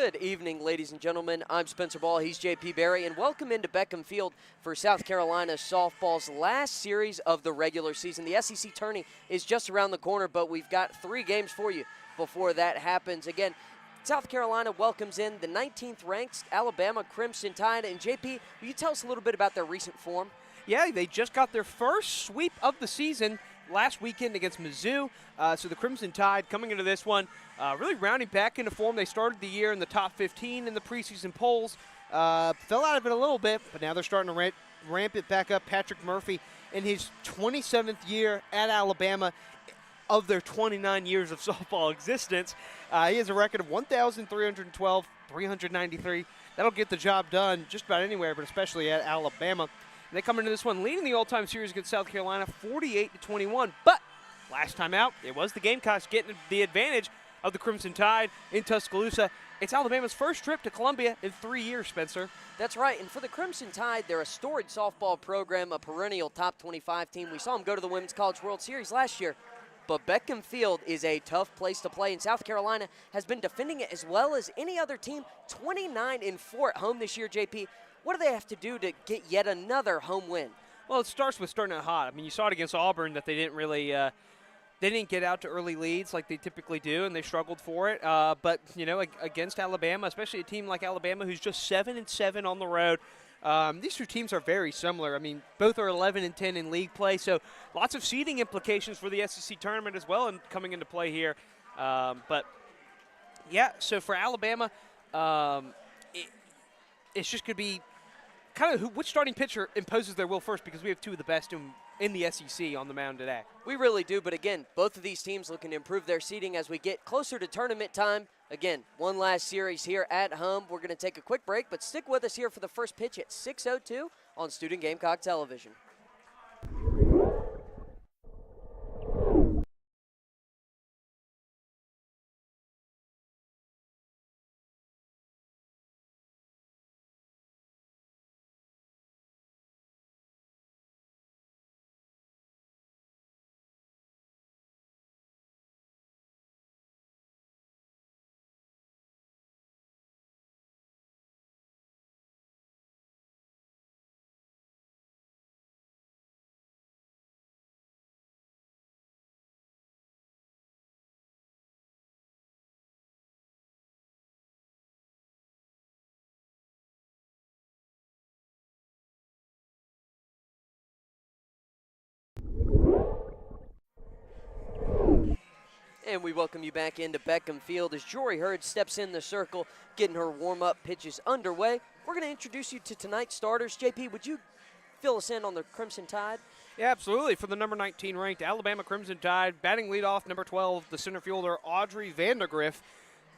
Good evening, ladies and gentlemen. I'm Spencer Ball. He's JP Barry, and welcome into Beckham Field for South Carolina softball's last series of the regular season. The SEC tourney is just around the corner, but we've got 3 games for you before that happens. Again, South Carolina welcomes in the 19th ranked Alabama Crimson Tide. And JP, will you tell us a little bit about their recent form? Yeah, they just got their first sweep of the season last weekend against Mizzou. So the Crimson Tide coming into this one, really rounding back into form. They started the year in the top 15 in the preseason polls. Fell out of it a little bit, but now they're starting to ramp it back up. Patrick Murphy in his 27th year at Alabama of their 29 years of softball existence. He has a record of 1,312, 393. That'll get the job done just about anywhere, but especially at Alabama. And they come into this one leading the all-time series against South Carolina 48-21. But last time out, it was the Gamecocks getting the advantage of the Crimson Tide in Tuscaloosa. It's Alabama's first trip to Columbia in 3 years, Spencer. That's right, and for the Crimson Tide, they're a storied softball program, a perennial top 25 team. We saw them go to the Women's College World Series last year. But Beckham Field is a tough place to play, and South Carolina has been defending it as well as any other team, 29-4 at home this year, JP. What do they have to do to get yet another home win? Well, it starts with starting out hot. I mean, you saw it against Auburn that they didn't really they didn't get out to early leads like they typically do, and they struggled for it. But, you know, against Alabama, especially a team like Alabama who's just 7-7 on the road, these two teams are very similar. I mean, both are 11-10 in league play, so lots of seeding implications for the SEC tournament as well and coming into play here. But, yeah, so for Alabama, it's just going to be kind of which starting pitcher imposes their will first, because we have two of the best in the SEC on the mound today. We really do, but again, both of these teams looking to improve their seeding as we get closer to tournament time. Again, one last series here at home. We're going to take a quick break, but stick with us here for the first pitch at 6:02 on Student Gamecock Television. And we welcome you back into Beckham Field as Jory Hurd steps in the circle, getting her warm-up pitches underway. We're going to introduce you to tonight's starters. JP, would you fill us in on the Crimson Tide? Yeah, absolutely. For the number 19 ranked Alabama Crimson Tide, batting leadoff, number 12, the center fielder Audrey Vandergriff,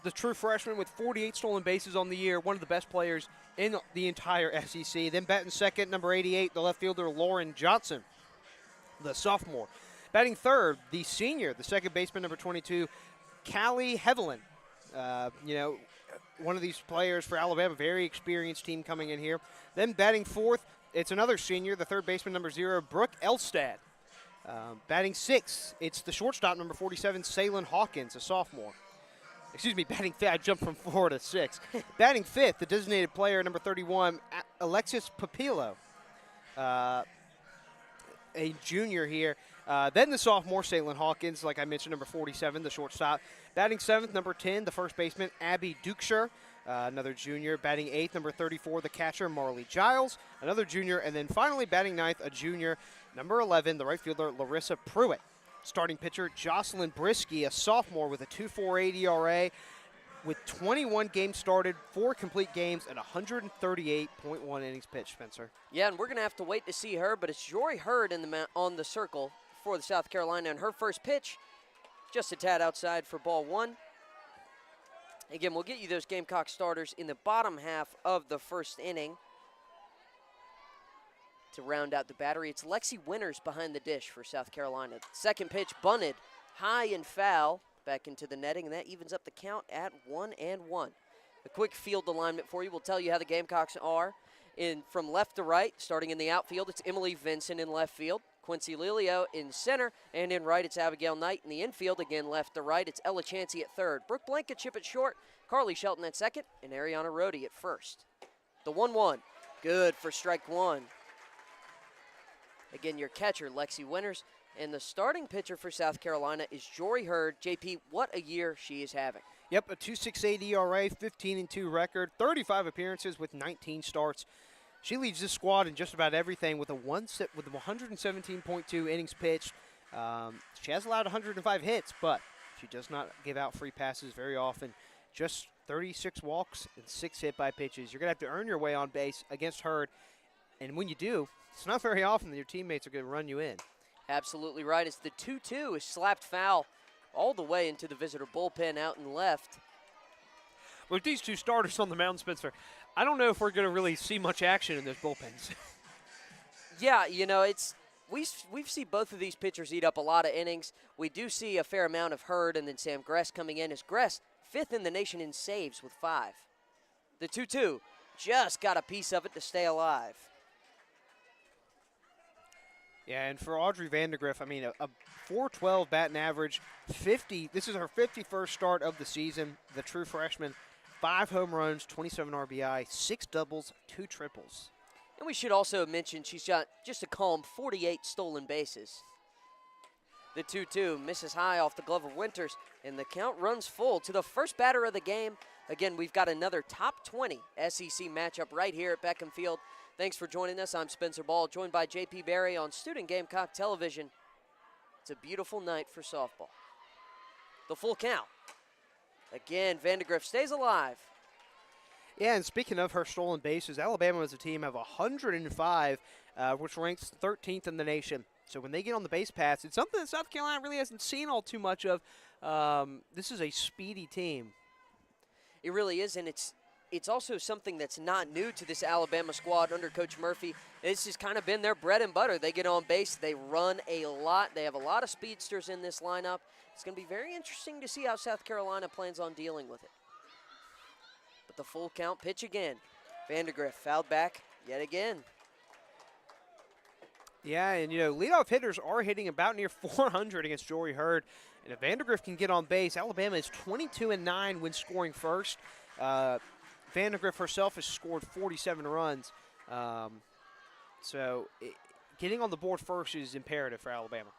the true freshman with 48 stolen bases on the year, one of the best players in the entire SEC. Then batting second, number 88, the left fielder Lauren Johnson, the sophomore. Batting third, the senior, the second baseman, number 22, Callie Hevelin. You know, one of these players for Alabama, very experienced team coming in here. Then batting fourth, it's another senior, the third baseman, number 0, Brooke Elstad. Batting sixth, it's the shortstop, number 47, Salyn Hawkins, a sophomore. Excuse me, batting fifth, I jumped from 4 to 6. Batting fifth, the designated player, number 31, Alexis Papillo, a junior here. Then the sophomore, Salyn Hawkins, like I mentioned, number 47, the shortstop. Batting seventh, number 10, the first baseman, Abby Dukeshire, another junior. Batting eighth, number 34, the catcher, Marley Giles, another junior. And then finally batting ninth, a junior, number 11, the right fielder, Larissa Pruitt. Starting pitcher, Jocelyn Brisky, a sophomore with a 2.48 ERA, with 21 games started, 4 complete games, and 138.1 innings pitched, Spencer. Yeah, and we're going to have to wait to see her, but it's Jory Hurd on the circle for the South Carolina, and her first pitch just a tad outside for ball 1. Again, we'll get you those Gamecock starters in the bottom half of the first inning. To round out the battery, it's Lexi Winters behind the dish for South Carolina. Second pitch bunted high and foul back into the netting, and that evens up the count at 1-1. A quick field alignment for you. We'll tell you how the Gamecocks are from left to right. Starting in the outfield, it's Emily Vinson in left field. Quincy Lilio in center, and in right, it's Abigail Knight. In the infield, again left to right, it's Ella Chansey at third. Brooke Blankenship at short, Carly Shelton at second, and Ariana Rohde at first. The 1-1, good for strike one. Again, your catcher, Lexi Winters, and the starting pitcher for South Carolina is Jory Hurd. JP, what a year she is having. Yep, a 2.68 ERA, 15-2 record, 35 appearances with 19 starts. She leads this squad in just about everything with 117.2 innings pitched. She has allowed 105 hits, but she does not give out free passes very often. Just 36 walks and 6 hit-by pitches. You're going to have to earn your way on base against Hurd, and when you do, it's not very often that your teammates are going to run you in. Absolutely right. It's the 2-2 is slapped foul all the way into the visitor bullpen out and left. With these two starters on the mound, Spencer, I don't know if we're going to really see much action in those bullpens. Yeah, you know, we've seen both of these pitchers eat up a lot of innings. We do see a fair amount of Hurd and then Sam Gress coming in as Gress, 5th in the nation in saves with 5. The 2-2 just got a piece of it to stay alive. Yeah, and for Audrey Vandergriff, I mean, a 4.12 batting average, 50. This is her 51st start of the season. The true freshman, 5 home runs, 27 RBI, 6 doubles, 2 triples. And we should also mention she's got just a calm 48 stolen bases. The 2-2 misses high off the glove of Winters, and the count runs full to the first batter of the game. Again, we've got another top 20 SEC matchup right here at Beckham Field. Thanks for joining us. I'm Spencer Ball, joined by JP Barry on Student Gamecock Television. It's a beautiful night for softball. The full count. Again, Vandergriff stays alive. Yeah, and speaking of her stolen bases, Alabama as a team have 105, which ranks 13th in the nation. So when they get on the base paths, it's something that South Carolina really hasn't seen all too much of. This is a speedy team. It really is, and it's also something that's not new to this Alabama squad under Coach Murphy. This has kind of been their bread and butter. They get on base. They run a lot. They have a lot of speedsters in this lineup. It's going to be very interesting to see how South Carolina plans on dealing with it. But the full count pitch again. Vandergriff fouled back yet again. Yeah, and, you know, leadoff hitters are hitting about near 400 against Jory Hurd. And if Vandergriff can get on base, Alabama is 22-9 when scoring first. Vandergriff herself has scored 47 runs. Getting on the board first is imperative for Alabama.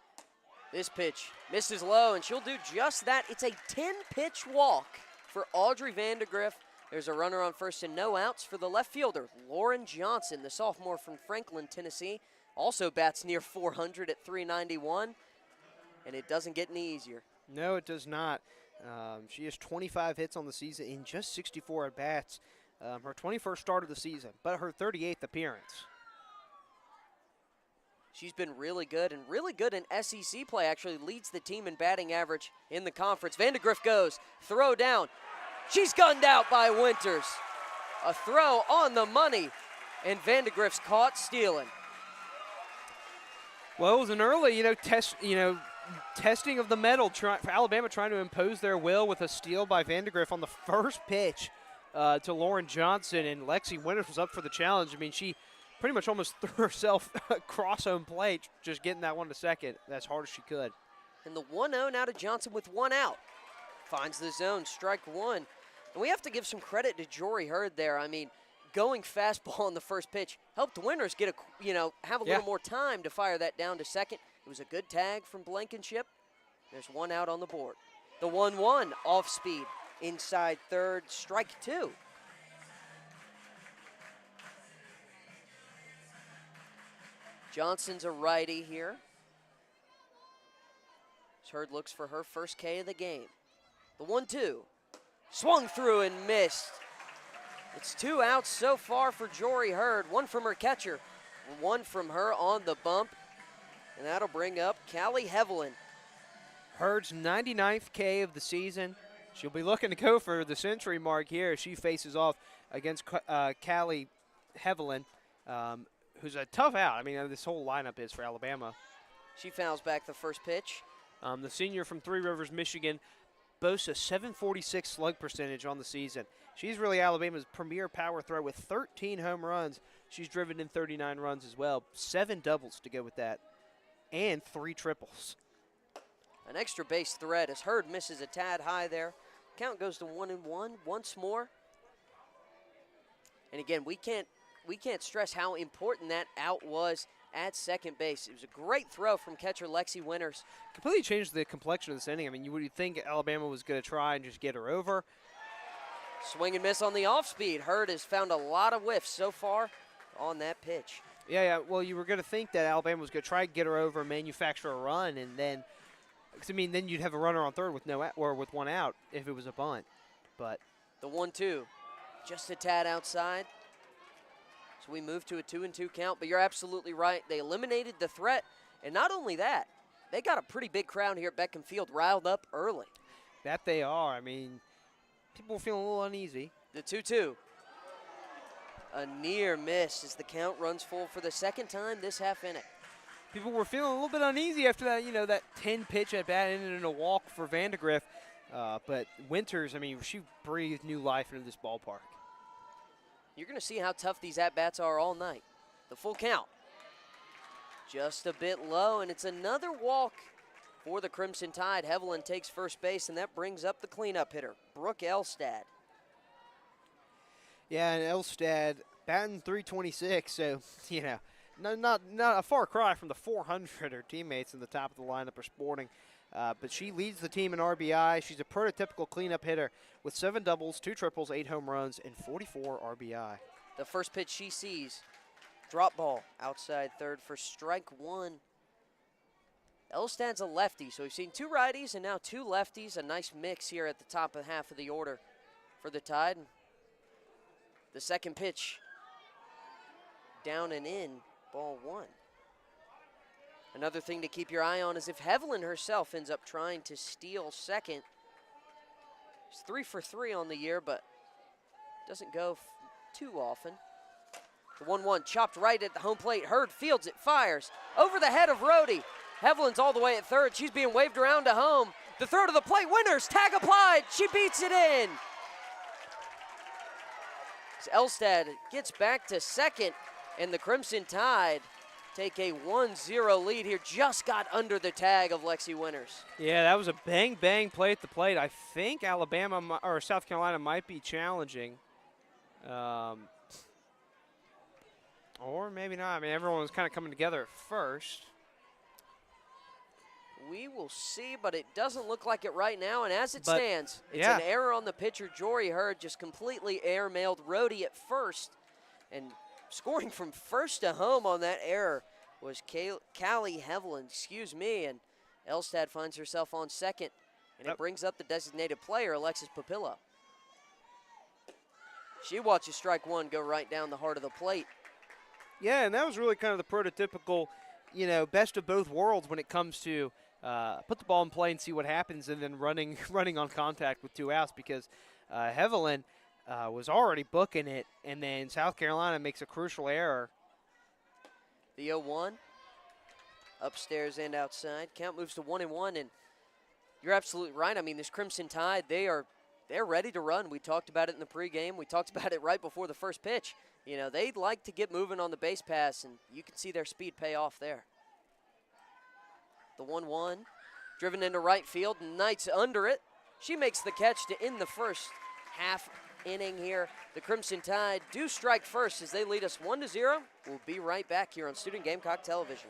This pitch misses low, and she'll do just that. It's a 10-pitch walk for Audrey Vandergriff. There's a runner on first and no outs for the left fielder, Lauren Johnson, the sophomore from Franklin, Tennessee. Also bats near 400 at 391, and it doesn't get any easier. No, it does not. She has 25 hits on the season in just 64 at-bats. Her 21st start of the season, but her 38th appearance. She's been really good, and really good in SEC play. Actually leads the team in batting average in the conference. Vandergriff goes, throw down. She's gunned out by Winters. A throw on the money, and Vandergriff's caught stealing. Well, it was an early, testing of the metal for Alabama, trying to impose their will with a steal by Vandergriff on the first pitch to Lauren Johnson, and Lexi Winters was up for the challenge. I mean, she pretty much almost threw herself across home plate, just getting that one to second as hard as she could. And the 1-0 now to Johnson with one out. Finds the zone, strike one. And we have to give some credit to Jory Hurd there. I mean, going fastball on the first pitch helped Winters get have a little more time to fire that down to second. It was a good tag from Blankenship. There's one out on the board. The 1-1 off speed inside third, strike two. Johnson's a righty here. Hurd looks for her first K of the game. The 1-2. Swung through and missed. It's 2 outs so far for Jory Hurd. One from her catcher, one from her on the bump. And that'll bring up Callie Hevelin. Hurd's 99th K of the season. She'll be looking to go for the century mark here as she faces off against Callie Hevelin, who's a tough out. I mean, this whole lineup is for Alabama. She fouls back the first pitch. The senior from Three Rivers, Michigan, boasts a 746 slug percentage on the season. She's really Alabama's premier power throw with 13 home runs. She's driven in 39 runs as well. 7 doubles to go with that. and 3 triples. An extra base threat as Hurd misses a tad high there. Count goes to 1-1 once more. And again, we can't stress how important that out was at second base. It was a great throw from catcher Lexi Winters. Completely changed the complexion of this inning. I mean, you would think Alabama was going to try and just get her over. Swing and miss on the off speed. Hurd has found a lot of whiffs so far on that pitch. Yeah. Well, you were going to think that Alabama was going to try and get her over, manufacture a run, and then, then you'd have a runner on third with with 1 out if it was a bunt. But the 1-2, just a tad outside. So we move to a 2-2 count. But you're absolutely right. They eliminated the threat, and not only that, they got a pretty big crowd here at Beckham Field riled up early. That they are. I mean, people were feeling a little uneasy. The 2-2. A near miss as the count runs full for the second time this half inning. People were feeling a little bit uneasy after that, that 10-pitch at bat ended in a walk for Vandegrift. But Winters, I mean, she breathed new life into this ballpark. You're going to see how tough these at-bats are all night. The full count. Just a bit low, and it's another walk for the Crimson Tide. Hevelin takes first base, and that brings up the cleanup hitter, Brooke Elstad. Yeah, and Elstad batting .326, so, not a far cry from the 400 her teammates in the top of the lineup are sporting. But she leads the team in RBI. She's a prototypical cleanup hitter with 7 doubles, 2 triples, 8 home runs, and 44 RBI. The first pitch she sees, drop ball outside third for strike 1. Elstad's a lefty, so we've seen 2 righties and now 2 lefties. A nice mix here at the top of half of the order for the Tide. The second pitch, down and in, ball 1. Another thing to keep your eye on is if Hevelin herself ends up trying to steal second. She's 3 for 3 on the year, but doesn't go too often. The 1-1 chopped right at the home plate. Hurd fields it, fires over the head of Rhodey. Hevelin's all the way at third. She's being waved around to home. The throw to the plate, Winters, tag applied. She beats it in. Elstad gets back to second, and the Crimson Tide take a 1-0 lead here. Just got under the tag of Lexi Winters. Yeah, that was a bang-bang play at the plate. I think Alabama or South Carolina might be challenging. Or maybe not. I mean, everyone was kind of coming together at first. We will see, but it doesn't look like it right now. And as it stands, it's an error on the pitcher. Jory Hurd just completely air-mailed Rhodey at first. And scoring from first to home on that error was Callie Hevelin, and Elstad finds herself on second. And it brings up the designated player, Alexis Papillo. She watches strike 1 go right down the heart of the plate. Yeah, and that was really kind of the prototypical, best of both worlds when it comes to put the ball in play and see what happens, and then running on contact with 2 outs, because Hevelin was already booking it, and then South Carolina makes a crucial error. The 0-1, upstairs and outside. Count moves to 1-1, and you're absolutely right. I mean, this Crimson Tide, they're ready to run. We talked about it in the pregame. We talked about it right before the first pitch. They'd like to get moving on the base pass, and you can see their speed pay off there. The 1-1, driven into right field, Knight's under it. She makes the catch to end the first half inning here. The Crimson Tide do strike first as they lead us 1-0. We'll be right back here on Student Gamecock Television.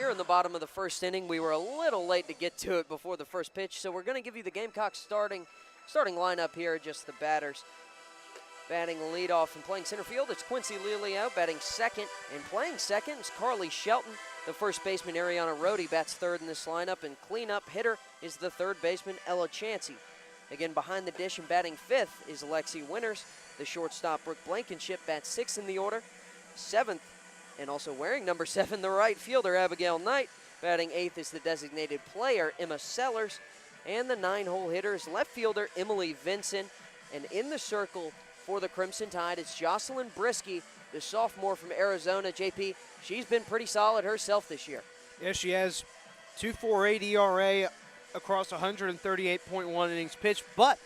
Here in the bottom of the first inning, we were a little late to get to it before the first pitch, so we're going to give you the Gamecock starting lineup here, just the batters. Batting leadoff and playing center field, it's Quincy Lilio. Batting second and playing second is Carly Shelton. The first baseman, Ariana Rohde, bats third in this lineup, and cleanup hitter is the third baseman, Ella Chansey. Again, behind the dish and batting fifth is Lexi Winters. The shortstop, Brooke Blankenship, bats sixth in the order. Seventh, and also wearing number 7, the right fielder, Abigail Knight. Batting eighth is the designated player, Emma Sellers. And the 9-hole hitter is left fielder, Emily Vinson. And in the circle for the Crimson Tide, it's Jocelyn Brisky, the sophomore from Arizona. JP, she's been pretty solid herself this year. Yeah, she has 2.48 ERA across 138.1 innings pitched, but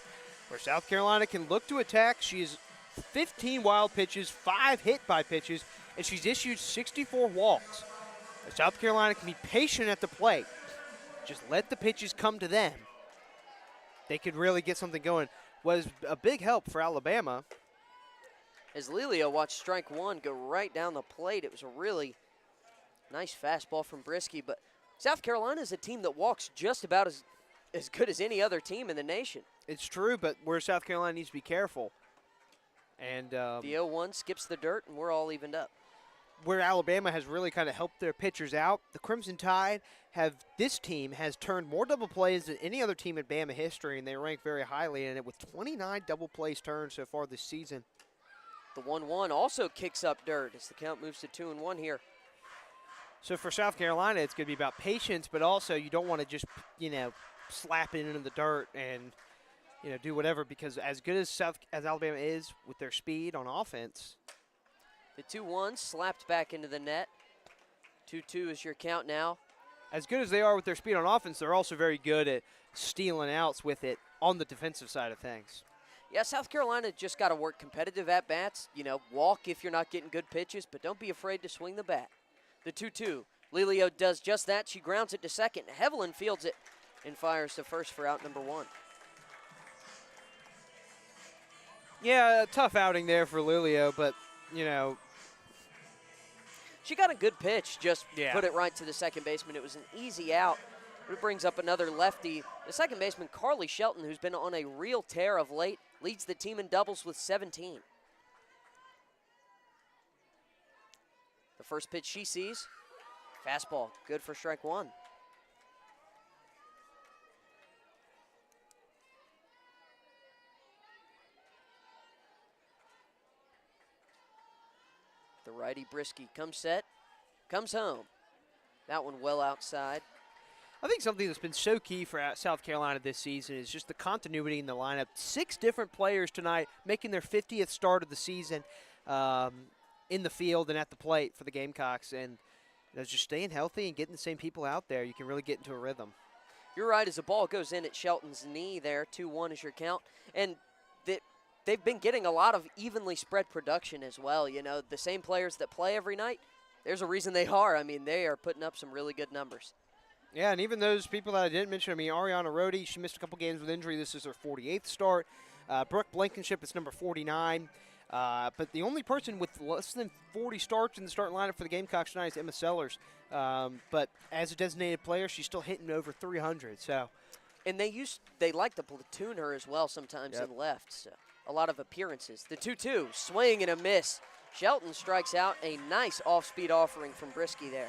where South Carolina can look to attack, she's 15 wild pitches, 5 hit by pitches, and she's issued 64 walks. South Carolina can be patient at the plate. Just let the pitches come to them. They could really get something going. Was a big help for Alabama. As Lilio watched strike one go right down the plate, it was a really nice fastball from Brisky, but South Carolina is a team that walks just about as good as any other team in the nation. It's true, but where South Carolina needs to be careful. And the 0-1 skips the dirt, and we're all evened up. Where Alabama has really kind of helped their pitchers out, the Crimson Tide this team has turned more double plays than any other team in Bama history, and they rank very highly in it with 29 double plays turned so far this season. The 1-1 also kicks up dirt as the count moves to 2-1 here. So for South Carolina, it's going to be about patience, but also you don't want to just, slap it into the dirt and, do whatever, because as good as Alabama is with their speed on offense. The 2-1 slapped back into the net. 2-2 is your count now. As good as they are with their speed on offense, they're also very good at stealing outs with it on the defensive side of things. Yeah, South Carolina just got to work competitive at-bats. Walk if you're not getting good pitches, but don't be afraid to swing the bat. The 2-2. Lilio does just that. She grounds it to second. Hevelin fields it and fires to first for out number 1. Yeah, a tough outing there for Lilio, but, she got a good pitch, just put it right to the second baseman. It was an easy out. It brings up another lefty. The second baseman, Carly Shelton, who's been on a real tear of late, leads the team in doubles with 17. The first pitch she sees, fastball, good for strike 1. The righty Brisky comes set, comes home. That one well outside. I think something that's been so key for South Carolina this season is just the continuity in the lineup. 6 different players tonight making their 50th start of the season in the field and at the plate for the Gamecocks. And just staying healthy and getting the same people out there, you can really get into a rhythm. You're right, as the ball goes in at Shelton's knee there. 2-1 is your count. And they've been getting a lot of evenly spread production as well. The same players that play every night, there's a reason they are. I mean, they are putting up some really good numbers. Yeah, and even those people that I didn't mention, Ariana Rohde, she missed a couple games with injury. This is her 48th start. Brooke Blankenship is number 49. But the only person with less than 40 starts in the starting lineup for the Gamecocks tonight is Emma Sellers. But as a designated player, she's still hitting over 300. So, and they like to platoon her as well sometimes in left. So a lot of appearances. The 2-2, swing and a miss. Shelton strikes out. A nice off-speed offering from Brisky there.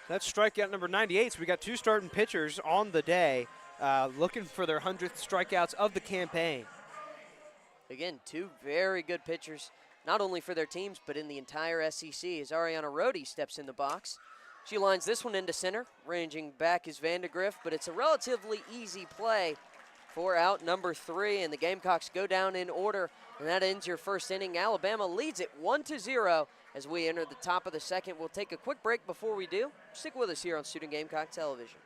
That's strikeout number 98. So we got 2 starting pitchers on the day looking for their 100th strikeouts of the campaign. Again, 2 very good pitchers, not only for their teams, but in the entire SEC, as Ariana Rohde steps in the box. She lines this one into center. Ranging back is Vandegrift, but it's a relatively easy play for out number 3, and the Gamecocks go down in order, and that ends your first inning. Alabama leads it 1-0 as we enter the top of the second. We'll take a quick break before we do. Stick with us here on Student Gamecock Television.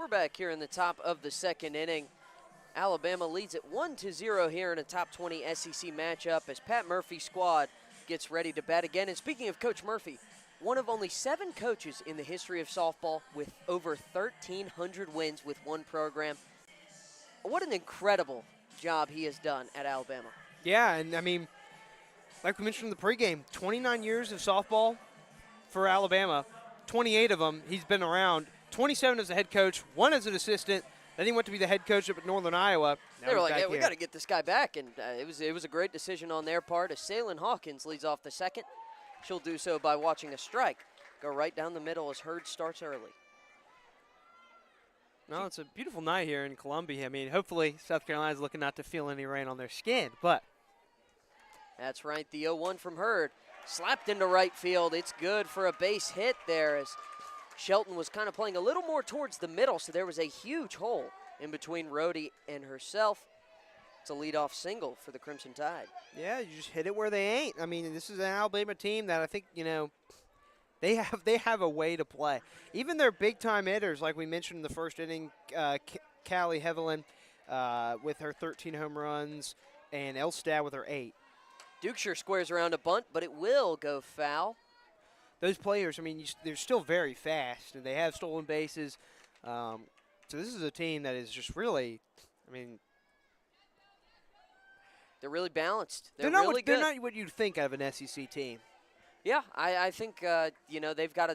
We're back here in the top of the second inning. Alabama leads it 1-0 here in a top 20 SEC matchup as Pat Murphy's squad gets ready to bat again. And speaking of Coach Murphy, one of only 7 coaches in the history of softball with over 1,300 wins with one program. What an incredible job he has done at Alabama. Yeah, and I mean, like we mentioned in the pregame, 29 years of softball for Alabama. 28 of them he's been around. 27 as a head coach, 1 as an assistant. Then he went to be the head coach up at Northern Iowa. They were like, hey, we got to get this guy back. And it was a great decision on their part. As Salen Hawkins leads off the second. She'll do so by watching a strike go right down the middle as Hurd starts early. No, it's a beautiful night here in Columbia. I mean, hopefully South Carolina's looking not to feel any rain on their skin, but. That's right, the 0-1 from Hurd. Slapped into right field. It's good for a base hit there as Shelton was kind of playing a little more towards the middle, so there was a huge hole in between Rhodey and herself. It's a leadoff single for the Crimson Tide. Yeah, you just hit it where they ain't. I mean, this is an Alabama team that I think, you know, they have a way to play. Even their big-time hitters, like we mentioned in the first inning, Callie Hevelin with her 13 home runs and Elstad with her 8. Dukeshire squares around a bunt, but it will go foul. Those players, I mean, they're still very fast, and they have stolen bases. So this is a team that is just really, I mean, they're really balanced. They're really good. They're not what you'd think out of an SEC team. Yeah, I think, you know, they've got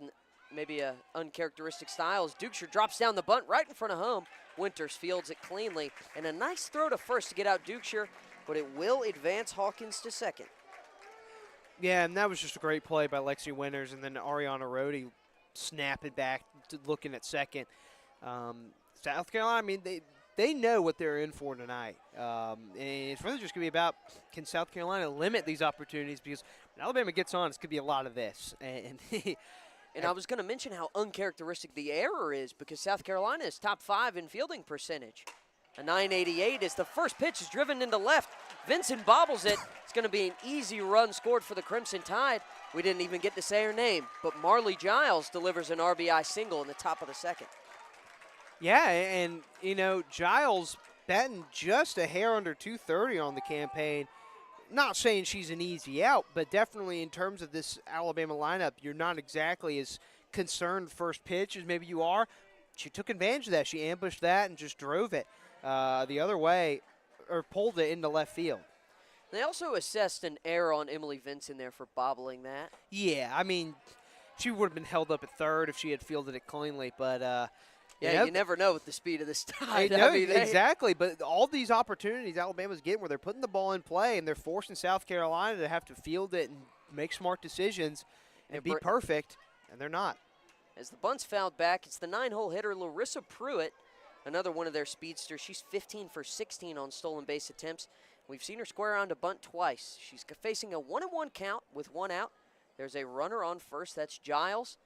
maybe a uncharacteristic style. As Dukeshire drops down the bunt right in front of home. Winters fields it cleanly. And a nice throw to first to get out Dukeshire, but it will advance Hawkins to second. Yeah, and that was just a great play by Lexi Winters, and then Ariana Rhodey snapping back to looking at second. South Carolina, I mean, they know what they're in for tonight. And it's really just going to be about, can South Carolina limit these opportunities? Because when Alabama gets on, it's going to be a lot of this. And I was going to mention how uncharacteristic the error is because South Carolina is top 5 in fielding percentage. A 988 as the first pitch is driven into left. Vincent bobbles it. It's going to be an easy run scored for the Crimson Tide. We didn't even get to say her name, but Marley Giles delivers an RBI single in the top of the second. Yeah, and, you know, Giles batting just a hair under 230 on the campaign. Not saying she's an easy out, but definitely in terms of this Alabama lineup, you're not exactly as concerned first pitch as maybe you are. She took advantage of that. She ambushed that and just drove it the other way, or pulled it into left field. They also assessed an error on Emily Vincent there for bobbling that. Yeah, I mean, she would have been held up at third if she had fielded it cleanly, but you never know with the speed of this Tide. I mean, exactly, but all these opportunities Alabama's getting where they're putting the ball in play and they're forcing South Carolina to have to field it and make smart decisions and be perfect, and they're not. As the bunt's fouled back, it's the 9-hole hitter Larissa Pruitt, another one of their speedsters. She's 15 for 16 on stolen base attempts. We've seen her square around a bunt twice. She's facing a 1-1 count with 1 out. There's a runner on first. That's Giles.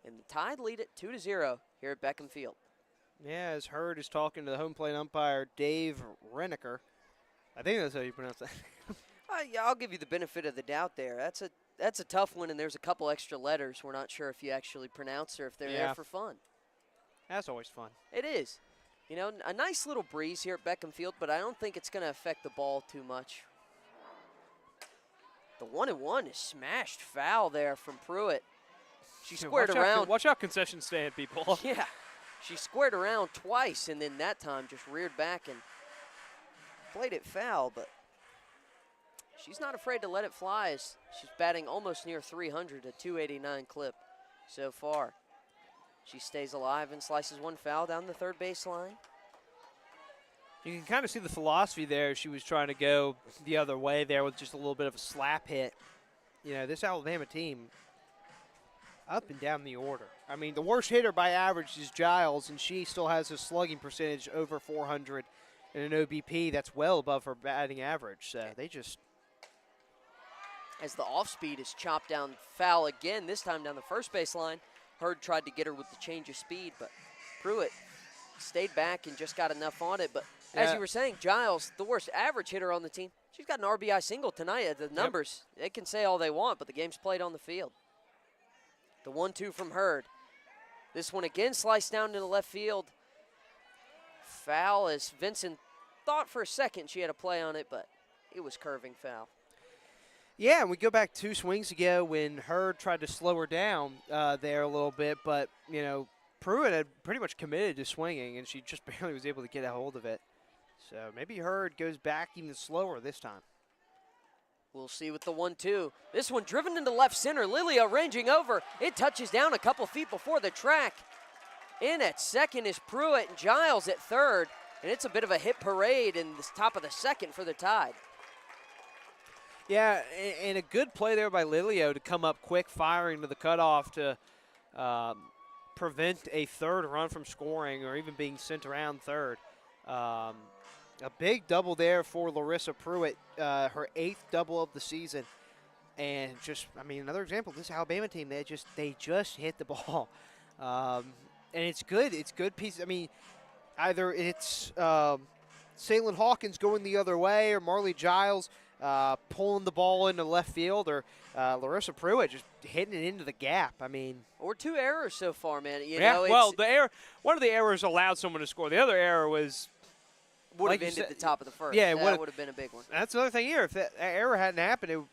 And the Tide lead it 2-0 here at Beckham Field. Yeah, as Hurd is talking to the home plate umpire, Dave Renneker. I think that's how you pronounce that. Yeah, I'll give you the benefit of the doubt there. That's a tough one, and there's a couple extra letters. We're not sure if you actually pronounce or if they're there for fun. That's always fun. It is. You know, a nice little breeze here at Beckham Field, but I don't think it's going to affect the ball too much. The 1-1 is smashed foul there from Pruitt. She squared around. Watch out, concession stand, people. Yeah. She squared around twice, and then that time just reared back and played it foul, but she's not afraid to let it fly as she's batting almost near 300, a 289 clip so far. She stays alive and slices one foul down the third baseline. You can kind of see the philosophy there. She was trying to go the other way there with just a little bit of a slap hit. You know, this Alabama team, up and down the order. I mean, the worst hitter by average is Giles, and she still has a slugging percentage over 400 and an OBP that's well above her batting average. So they just... As the off-speed is chopped down foul again, this time down the first baseline. Hurd tried to get her with the change of speed, but Pruitt stayed back and just got enough on it. But as you were saying, Giles, the worst average hitter on the team, she's got an RBI single tonight. The numbers, they can say all they want, but the game's played on the field. The 1-2 from Hurd. This one again sliced down to the left field. foul as Vincent thought for a second she had a play on it, but it was curving foul. Yeah, and we go back 2 swings ago when Hurd tried to slow her down there a little bit, but, Pruitt had pretty much committed to swinging, and she just barely was able to get a hold of it. So maybe Hurd goes back even slower this time. We'll see with the 1-2. This one driven into left center. Lilia ranging over. It touches down a couple feet before the track. In at second is Pruitt and Giles at third. And it's a bit of a hit parade in the top of the second for the Tide. Yeah, and a good play there by Lilio to come up quick, firing to the cutoff to prevent a third run from scoring or even being sent around third. A big double there for Larissa Pruitt, her 8th double of the season. And another example, this Alabama team, they just hit the ball. And it's good. It's good piece. Either it's Salem Hawkins going the other way or Marley Giles pulling the ball into left field, or Larissa Pruitt just hitting it into the gap. Or 2 errors so far, man. One of the errors allowed someone to score. The other error would have ended at the top of the first. Yeah, that would have been a big one. That's another thing here. If that error hadn't happened,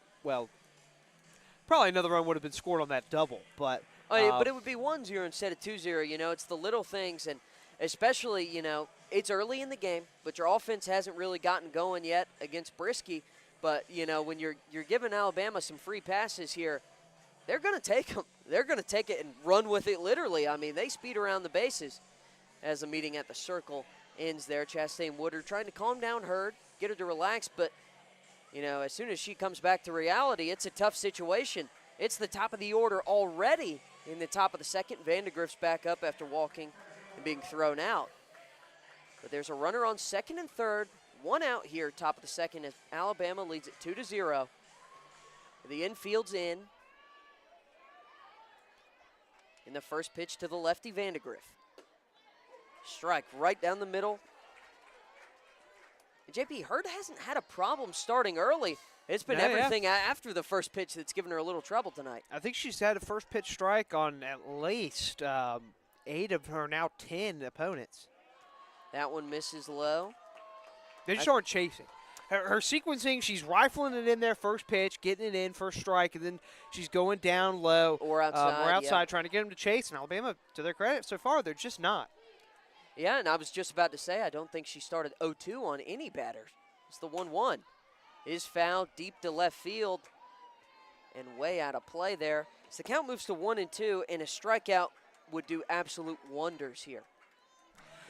probably another run would have been scored on that double. But but it would be 1-0 instead of 2-0. It's the little things, and especially, it's early in the game, but your offense hasn't really gotten going yet against Brisky. But, when you're giving Alabama some free passes here, they're going to take them. They're going to take it and run with it literally. They speed around the bases as the meeting at the circle ends there. Chastain Woodard trying to calm down Hurd, get her to relax. But, as soon as she comes back to reality, it's a tough situation. It's the top of the order already in the top of the second. Vandegrift's back up after walking and being thrown out. But there's a runner on second and third. 1 out here, top of the second, as Alabama leads it 2-0. The infield's in. In the first pitch to the lefty, Vandegrift. Strike right down the middle. And JP, Hurd hasn't had a problem starting early. It's been everything after the first pitch that's given her a little trouble tonight. I think she's had a first pitch strike on at least 8 of her now 10 opponents. That one misses low. They just aren't chasing. Her sequencing, she's rifling it in there first pitch, getting it in first strike, and then she's going down low or outside, trying to get them to chase. And Alabama, to their credit, so far, they're just not. Yeah, and I was just about to say, I don't think she started 0-2 on any batter. It's the 1-1. Is fouled deep to left field and way out of play there. So the count moves to 1-2, and a strikeout would do absolute wonders here.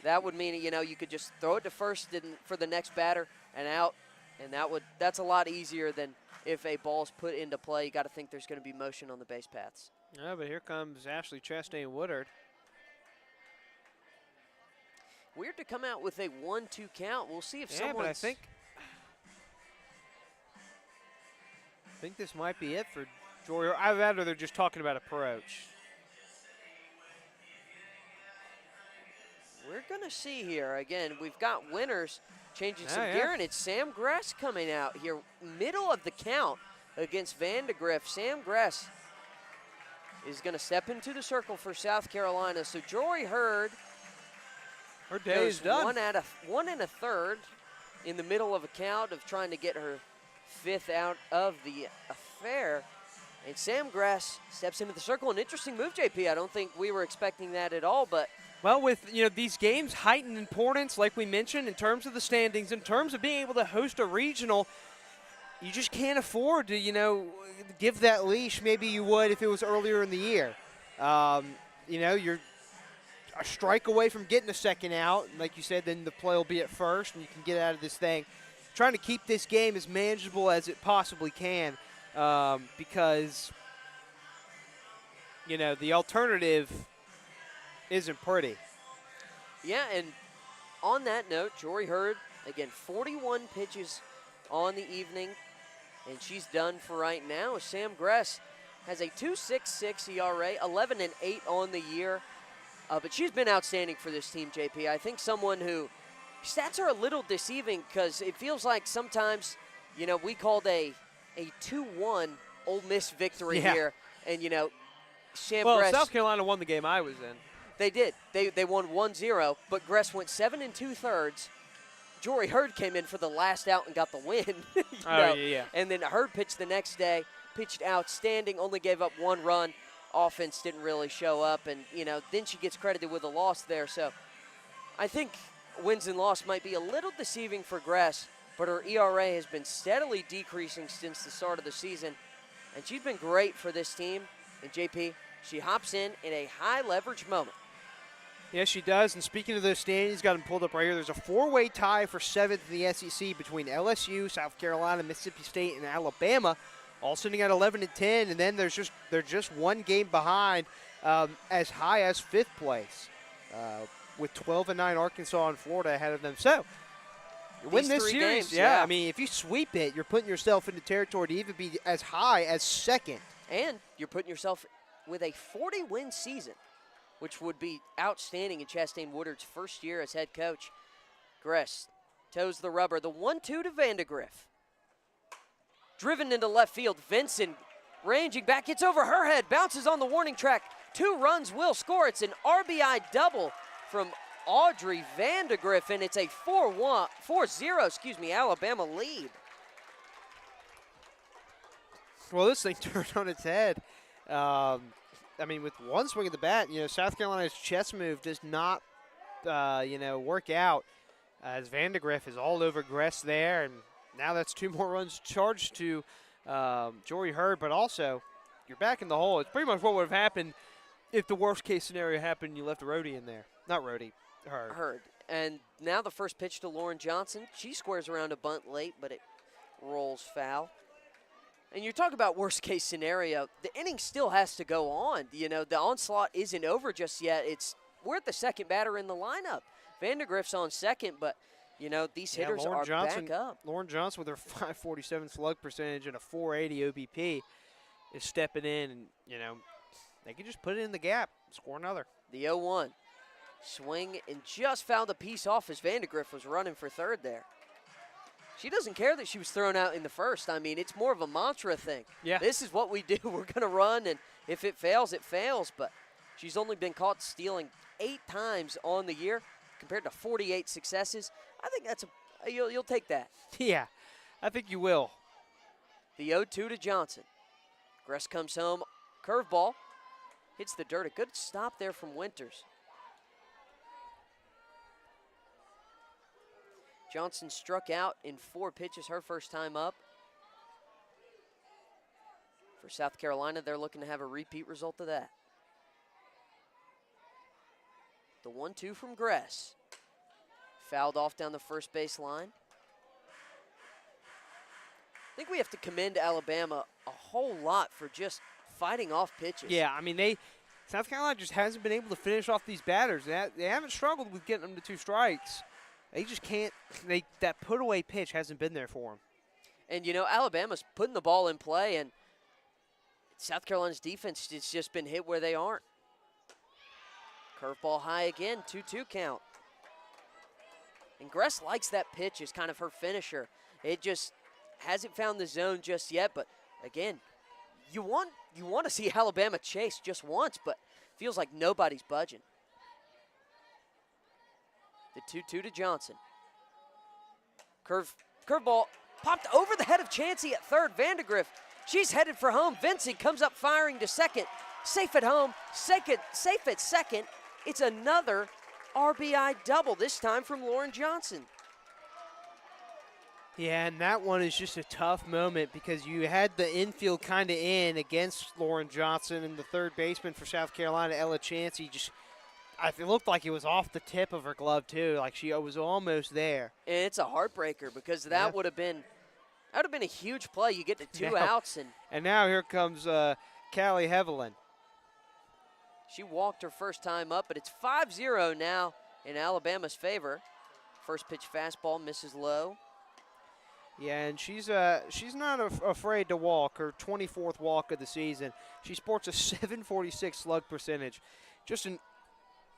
That would mean, you could just throw it to first for the next batter and out, and that's a lot easier than if a ball's put into play. You got to think there's going to be motion on the base paths. Yeah, but here comes Ashley Chastain Woodard. Weird to come out with a 1-2 count. We'll see if someone's... but I think this might be it for Jory. I'd rather they're just talking about approach. We're going to see here. Again, we've got winners changing some gear, and it's Sam Gress coming out here. Middle of the count against Vandegrift. Sam Gress is going to step into the circle for South Carolina. So Jory Hurd, her day is done. 1 1/3 in the middle of a count of trying to get her 5th out of the affair. And Sam Gress steps into the circle. An interesting move, JP. I don't think we were expecting that at all, but... Well, with these games heightened importance, like we mentioned, in terms of the standings, in terms of being able to host a regional, you just can't afford to, give that leash maybe you would if it was earlier in the year. You're a strike away from getting a second out. Like you said, then the play will be at first, and you can get out of this thing. Trying to keep this game as manageable as it possibly can because, the alternative isn't pretty. Yeah, and on that note, Jory Hurd, again, 41 pitches on the evening, and she's done for right now. Sam Gress has a 2.66 ERA, 11-8 on the year, but she's been outstanding for this team, JP. I think someone who stats are a little deceiving because it feels like sometimes, we called a 2-1 Ole Miss victory here, and Sam Gress. South Carolina won the game I was in. They did. They won 1-0, but Gress went 7 2/3. Jory Hurd came in for the last out and got the win. Yeah. And then Hurd pitched the next day, pitched outstanding, only gave up 1 run. Offense didn't really show up, and, then she gets credited with a loss there. So I think wins and loss might be a little deceiving for Gress, but her ERA has been steadily decreasing since the start of the season, and she's been great for this team. And, JP, she hops in a high-leverage moment. Yes, she does. And speaking of those standings, got them pulled up right here. There's a 4-way tie for 7th in the SEC between LSU, South Carolina, Mississippi State, and Alabama, all sitting at 11 and 10. And then they're just 1 game behind, as high as 5th place, with 12 and 9 Arkansas and Florida ahead of them. So you win this series, games, yeah. I mean, if you sweep it, you're putting yourself into territory to even be as high as 2nd. And you're putting yourself with a 40-win season, which would be outstanding in Chastain Woodard's first year as head coach. Gress toes the rubber. The 1-2 to Vandegrift. Driven into left field. Vincent ranging back. It's over her head. Bounces on the warning track. 2 runs will score. It's an RBI double from Audrey Vandegrift, and it's a 4-0 Alabama lead. Well, this thing turned on its head. I mean, with 1 swing of the bat, South Carolina's chess move does not, work out, as Vandegrift is all over Gress there, and now that's 2 more runs charged to Jory Hurd, but also you're back in the hole. It's pretty much what would have happened if the worst-case scenario happened and you left a roadie in there. Not roadie, Hurd. Hurd. And now the first pitch to Lauren Johnson. She squares around a bunt late, but it rolls foul. And you're talking about worst-case scenario. The inning still has to go on. The onslaught isn't over just yet. We're at the 2nd batter in the lineup. Vandegrift's on 2nd, but, these hitters are back up. Lauren Johnson with her .547 slug percentage and a .480 OBP is stepping in, and, they can just put it in the gap, score another. The 0-1. Swing and just found a piece off as Vandegrift was running for 3rd there. She doesn't care that she was thrown out in the 1st. I mean, it's more of a mantra thing. Yeah. This is what we do. We're going to run, and if it fails, it fails. But she's only been caught stealing 8 times on the year compared to 48 successes. I think that's you'll take that. Yeah, I think you will. The 0-2 to Johnson. Gress comes home. Curveball. Hits the dirt. A good stop there from Winters. Johnson struck out in 4 pitches, her first time up. For South Carolina, they're looking to have a repeat result of that. The 1-2 from Gress. Fouled off down the first base line. I think we have to commend Alabama a whole lot for just fighting off pitches. Yeah, I mean, South Carolina just hasn't been able to finish off these batters. They haven't struggled with getting them to 2 strikes. They just can't. That put-away pitch hasn't been there for them. And, Alabama's putting the ball in play, and South Carolina's defense has just been hit where they aren't. Curveball high again, 2-2 count. And Gress likes that pitch as kind of her finisher. It just hasn't found the zone just yet, but, again, you want to see Alabama chase just once, but feels like nobody's budging. The 2-2 to Johnson. Curveball popped over the head of Chansey at 3rd. Vandegrift, she's headed for home. Vincent comes up firing to 2nd. Safe at home, safe at 2nd. It's another RBI double, this time from Lauren Johnson. Yeah, and that one is just a tough moment because you had the infield kind of in against Lauren Johnson, and the 3rd baseman for South Carolina, Ella Chansey, it looked like it was off the tip of her glove too, like she was almost there. And it's a heartbreaker because that would have been a huge play. You get to 2 outs, and now here comes Callie Hevelin. She walked her first time up, but it's 5-0 now in Alabama's favor. First pitch fastball misses low. Yeah, and she's not afraid to walk. Her 24th walk of the season. She sports a .746 slug percentage. Just an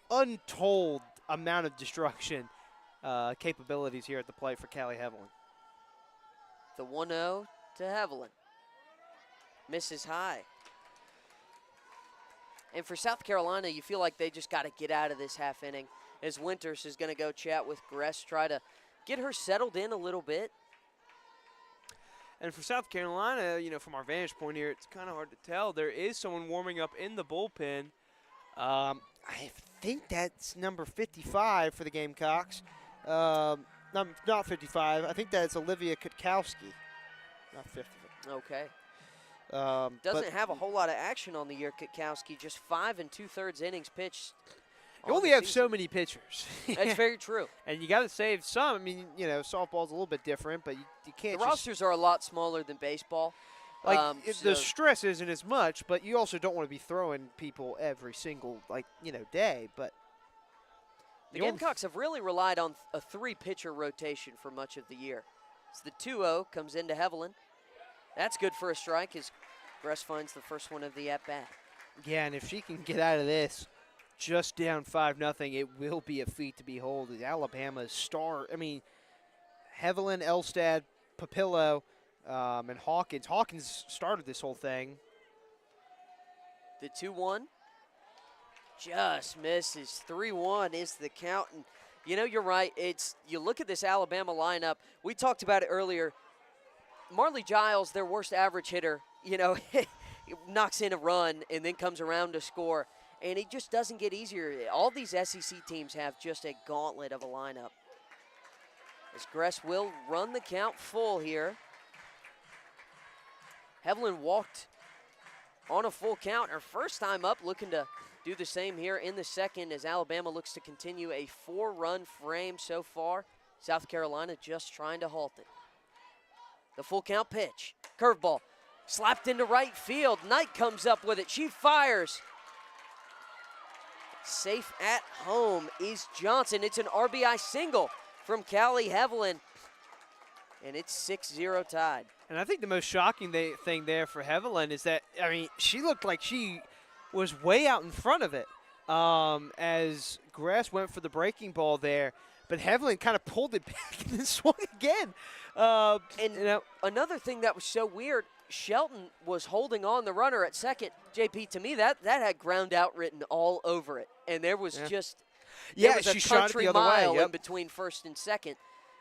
untold amount of destruction capabilities here at the plate for Callie Hevelin. The 1-0 to Hevelin. Misses high. And for South Carolina, you feel like they just got to get out of this half inning, as Winters is going to go chat with Gress, try to get her settled in a little bit. And for South Carolina, from our vantage point here, it's kind of hard to tell. There is someone warming up in the bullpen. I think that's number 55 for the Gamecocks. Not 55. I think that's Olivia Kutkowski. Not 50. Okay. Doesn't have a whole lot of action on the year, Kutkowski. Just 5 2/3 innings pitched. You only have so many pitchers. That's very true. And you got to save some. I mean, softball's a little bit different, but you can't. The rosters are a lot smaller than baseball. The stress isn't as much, but you also don't want to be throwing people every single day. But the Gamecocks have really relied on a 3-pitcher rotation for much of the year. It's the 2-0 comes into Hevelin. That's good for a strike as Gress finds the first one of the at-bat. Yeah, and if she can get out of this just down 5-0, it will be a feat to behold. Alabama's star, Hevelin, Elstad, Papillo, and Hawkins. Hawkins started this whole thing. The 2-1 just misses. 3-1 is the count. And, you're right. You look at this Alabama lineup. We talked about it earlier. Marley Giles, their worst average hitter, knocks in a run and then comes around to score. And it just doesn't get easier. All these SEC teams have just a gauntlet of a lineup. As Gress will run the count full here. Hevelin walked on a full count. Her first time up, looking to do the same here in the second as Alabama looks to continue a 4-run frame so far. South Carolina just trying to halt it. The full count pitch. Curveball. Slapped into right field. Knight comes up with it. She fires. Safe at home is Johnson. It's an RBI single from Callie Hevelin. And it's 6-0 tied. And I think the most shocking thing there for Hevelin is that, she looked like she was way out in front of it as Gress went for the breaking ball there. But Hevelin kind of pulled it back and then swung again. Another thing that was so weird, Shelton was holding on the runner at second. JP, to me, that had ground out written all over it. And there was just there was she a shot it country the other mile way. Yep. in between first and second.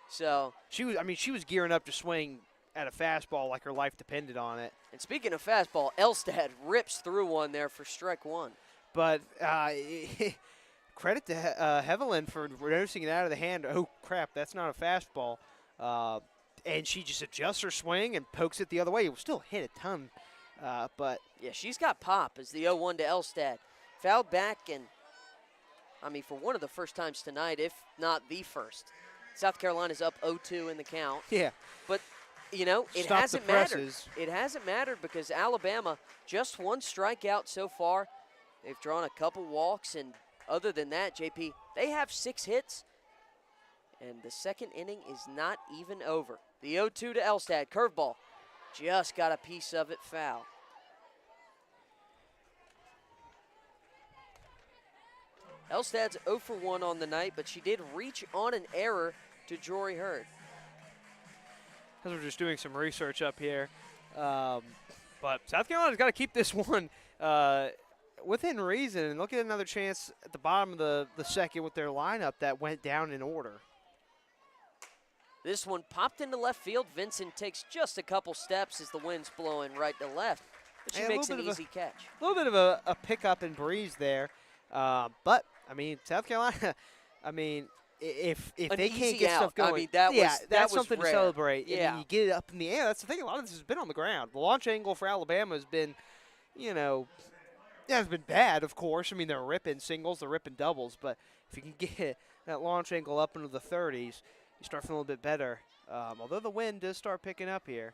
So she was gearing up to swing at a fastball like her life depended on it. And speaking of fastball, Elstad rips through one there for strike one. But credit to Hevelin for noticing it out of the hand. Oh, crap, that's not a fastball. And she just adjusts her swing and pokes it the other way. It will still hit a ton. But yeah, she's got pop as the 0-1 to Elstad. Fouled back, and, for one of the first times tonight, if not the first. South Carolina's up 0-2 in the count. Yeah. But, it hasn't mattered. It hasn't mattered because Alabama, just one strikeout so far. They've drawn a couple walks, and other than that, JP, they have 6 hits, and the second inning is not even over. The 0-2 to Elstad, curveball, just got a piece of it foul. Elstad's 0 for 1 on the night, but she did reach on an error to Jory Hurd. As we're just doing some research up here. But South Carolina's got to keep this one within reason and look at another chance at the bottom of the second with their lineup that went down in order. This one popped into left field. Vincent takes just a couple steps as the wind's blowing right to left. But she makes an easy catch. A little bit of a pickup and breeze there. But, South Carolina, if they can't get stuff going, that's something rare. To celebrate. Yeah. And you get it up in the air. That's the thing. A lot of this has been on the ground. The launch angle for Alabama has been, has been bad, of course. They're ripping singles, they're ripping doubles. But if you can get that launch angle up into the 30s, you start feeling a little bit better. Although the wind does start picking up here.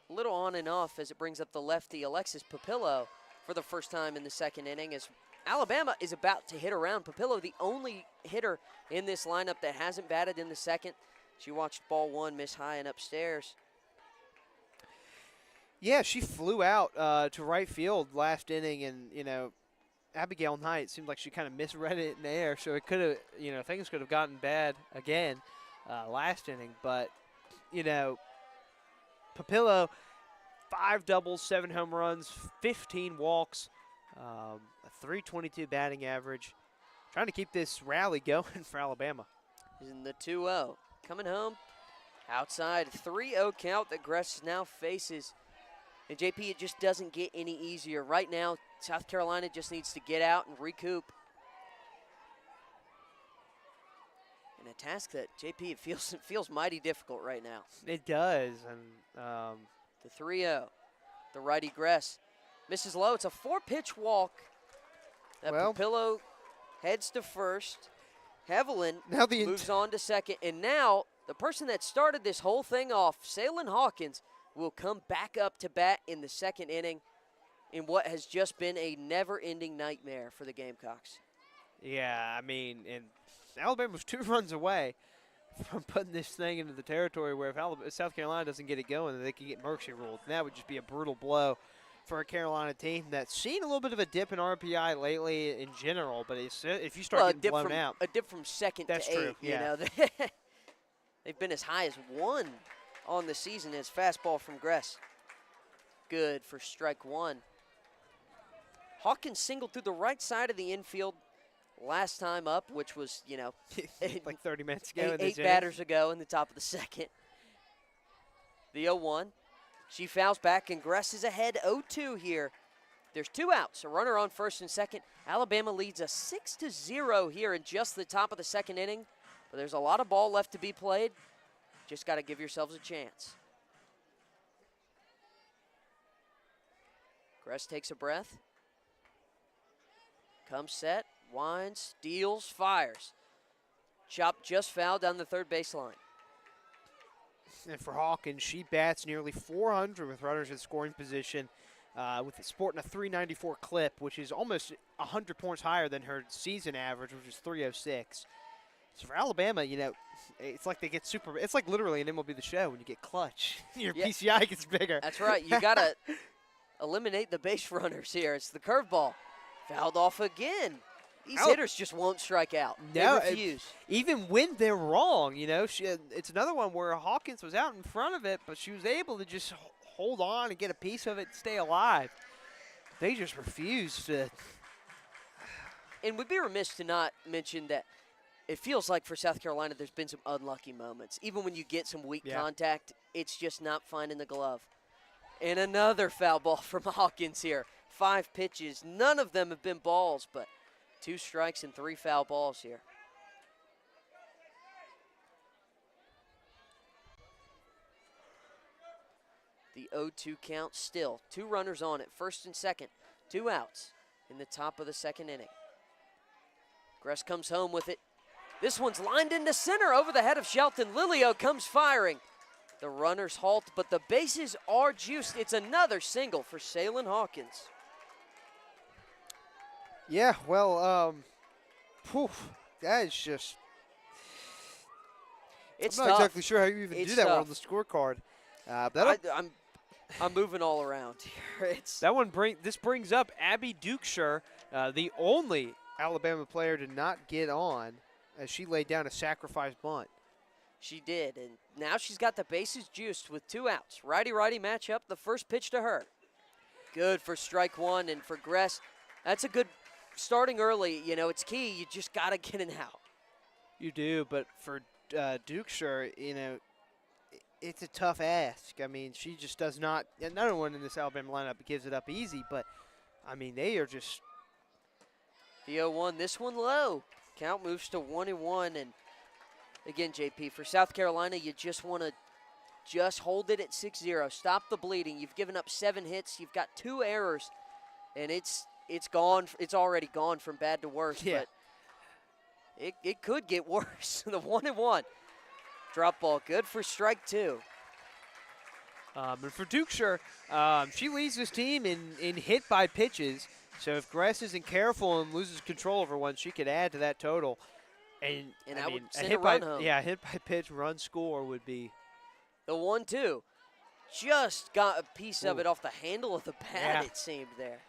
A little on and off as it brings up the lefty, Alexis Papillo, for the first time in the second inning as Alabama is about to hit around. Papillo, the only hitter in this lineup that hasn't batted in the second. She watched ball one miss high and upstairs. Yeah, she flew out to right field last inning, and, Abigail Knight seemed like she kind of misread it in the air, so it could have, things could have gotten bad again last inning. But, Papillo, 5 doubles, 7 home runs, 15 walks. A 322 batting average. Trying to keep this rally going for Alabama. In the 2-0. Coming home. Outside 3-0 count that Gress now faces. And JP, it just doesn't get any easier. Right now, South Carolina just needs to get out and recoup. And a task that, JP, it feels mighty difficult right now. It does. And the 3-0. The righty Gress misses low. It's a 4-pitch walk. That Papillo heads to first. Hevelin moves on to second. And now the person that started this whole thing off, Salin Hawkins, will come back up to bat in the second inning in what has just been a never-ending nightmare for the Gamecocks. Yeah, I mean, and Alabama was 2 runs away from putting this thing into the territory where if South Carolina doesn't get it going, then they can get mercy ruled. And that would just be a brutal blow for a Carolina team that's seen a little bit of a dip in RPI lately in general. But if you start getting blown out. A dip from second to 8. True, yeah. You know, they've been as high as 1 on the season as fastball from Gress. Good for strike 1. Hawkins singled through the right side of the infield last time up, which was, you know, like 30 minutes ago. Eight batters ago in the top of the second. The 0-1. She fouls back, and Gress is ahead 0-2 here. There's 2 outs, a runner on first and second. Alabama leads a 6-0 here in just the top of the second inning. But there's a lot of ball left to be played. Just got to give yourselves a chance. Gress takes a breath. Comes set, winds, deals, fires. Chop just fouled down the third baseline. And for Hawkins, she bats nearly 400 with runners in scoring position, with it sporting a 394 clip, which is almost 100 points higher than her season average, which is 306. So for Alabama, you know, it's like they get super. It's like literally an MLB The Show when you get clutch. Your PCI gets bigger. That's right. You got to eliminate the base runners here. It's the curveball. Fouled off again. These hitters just won't strike out. They refuse. Even when they're wrong, you know. It's another one where Hawkins was out in front of it, but she was able to just hold on and get a piece of it and stay alive. They just refuse to. And we'd be remiss to not mention that it feels like for South Carolina there's been some unlucky moments. Even when you get some weak contact, it's just not finding the glove. And another foul ball from Hawkins here. 5 pitches. None of them have been balls, but 2 strikes and 3 foul balls here. The 0-2 count still. 2 runners on it, first and second. 2 outs in the top of the second inning. Gress comes home with it. This one's lined into center over the head of Shelton. Lilio comes firing. The runners halt, but the bases are juiced. It's another single for Salin Hawkins. Yeah, well, that is just. It's I'm not exactly sure how you even do that one on the scorecard. I'm moving all around here. This brings up Abby Dukeshire, the only Alabama player to not get on, as she laid down a sacrifice bunt. She did, and now she's got the bases juiced with 2 outs. Righty-righty matchup, the first pitch to her. Good for strike 1, and for Gress, that's a good starting early. You know, it's key. You just got to get an out. You do, but for Dukeshire, you know, it's a tough ask. I mean, she just does not – another one in this Alabama lineup gives it up easy, but, I mean, they are just – The 0-1, this one low. Count moves to 1-1, and again, JP, for South Carolina, you just want to just hold it at 6-0. Stop the bleeding. You've given up 7 hits. You've got 2 errors, and it's gone. It's already gone from bad to worse. Yeah. But it could get worse. The 1-1 drop ball, good for strike 2. And for Dukeshire, she leads this team in hit by pitches. So if Gress isn't careful and loses control over one, she could add to that total. And I mean, would send a run home. Yeah, hit by pitch run score would be. The 1-2 just got a piece of it off the handle of the bat, it seemed there.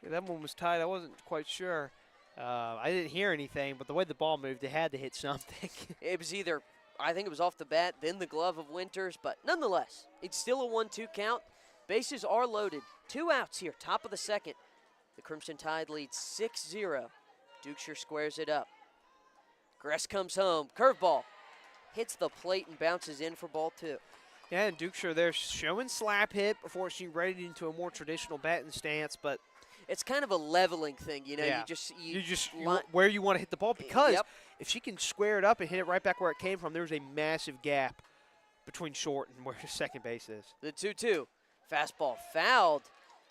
Yeah, that one was tight. I wasn't quite sure. I didn't hear anything, but the way the ball moved, it had to hit something. It was either, I think it was off the bat, then the glove of Winters, but nonetheless, it's still a 1-2 count. Bases are loaded. 2 outs here, top of the second. The Crimson Tide leads 6-0. Dukeshire squares it up. Gress comes home. Curveball. Hits the plate and bounces in for ball 2. Yeah, and Dukeshire, they're showing slap hit before she ready into a more traditional batting stance, but it's kind of a leveling thing, you know. yeah. You just where you want to hit the ball, because Yep. if she can square it up and hit it right back where it came from, there's a massive gap between short and where second base is. The 2-2. Fastball fouled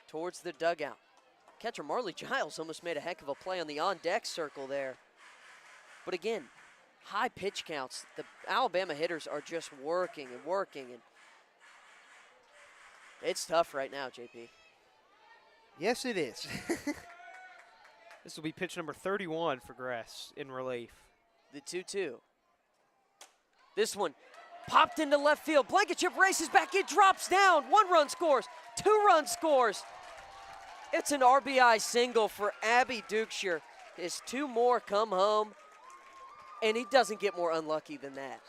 towards the dugout. Catcher Marley Giles almost made a heck of a play on the on-deck circle there. But again, high pitch counts. The Alabama hitters are just working and working, and it's tough right now, JP. Yes, it is. This will be pitch number 31 for Gress in relief. The 2-2. This one popped into left field. Blankenship races back. It drops down. 1 run scores. 2 run scores. It's an RBI single for Abby Dukeshire. His 2 more come home, and he doesn't get more unlucky than that.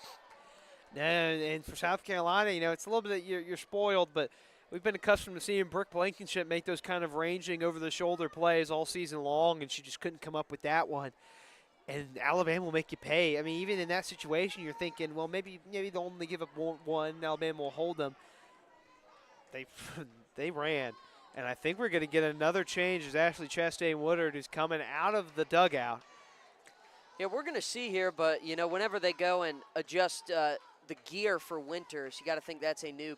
And for South Carolina, you know, it's a little bit you're spoiled, but we've been accustomed to seeing Brooke Blankenship make those kind of ranging over-the-shoulder plays all season long, and she just couldn't come up with that one. And Alabama will make you pay. I mean, even in that situation, you're thinking, well, maybe they'll only give up one. Alabama will hold them. They ran. And I think we're going to get another change as Ashley Chastain-Woodard is coming out of the dugout. Yeah, we're going to see here, but, you know, whenever they go and adjust the gear for Winters, you got to think that's a new,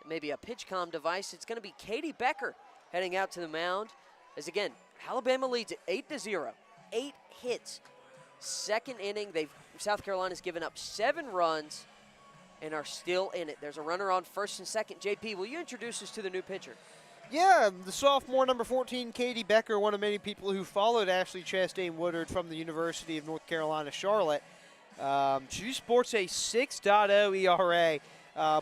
maybe a pitch-comm device. It's going to be Katie Becker heading out to the mound. As, again, Alabama leads 8-0. 8 hits. Second inning, South Carolina's given up 7 runs and are still in it. There's a runner on first and second. JP, will you introduce us to the new pitcher? Yeah, the sophomore, number 14, Katie Becker, one of many people who followed Ashley Chastain-Woodard from the University of North Carolina, Charlotte. She sports a 6.0 ERA,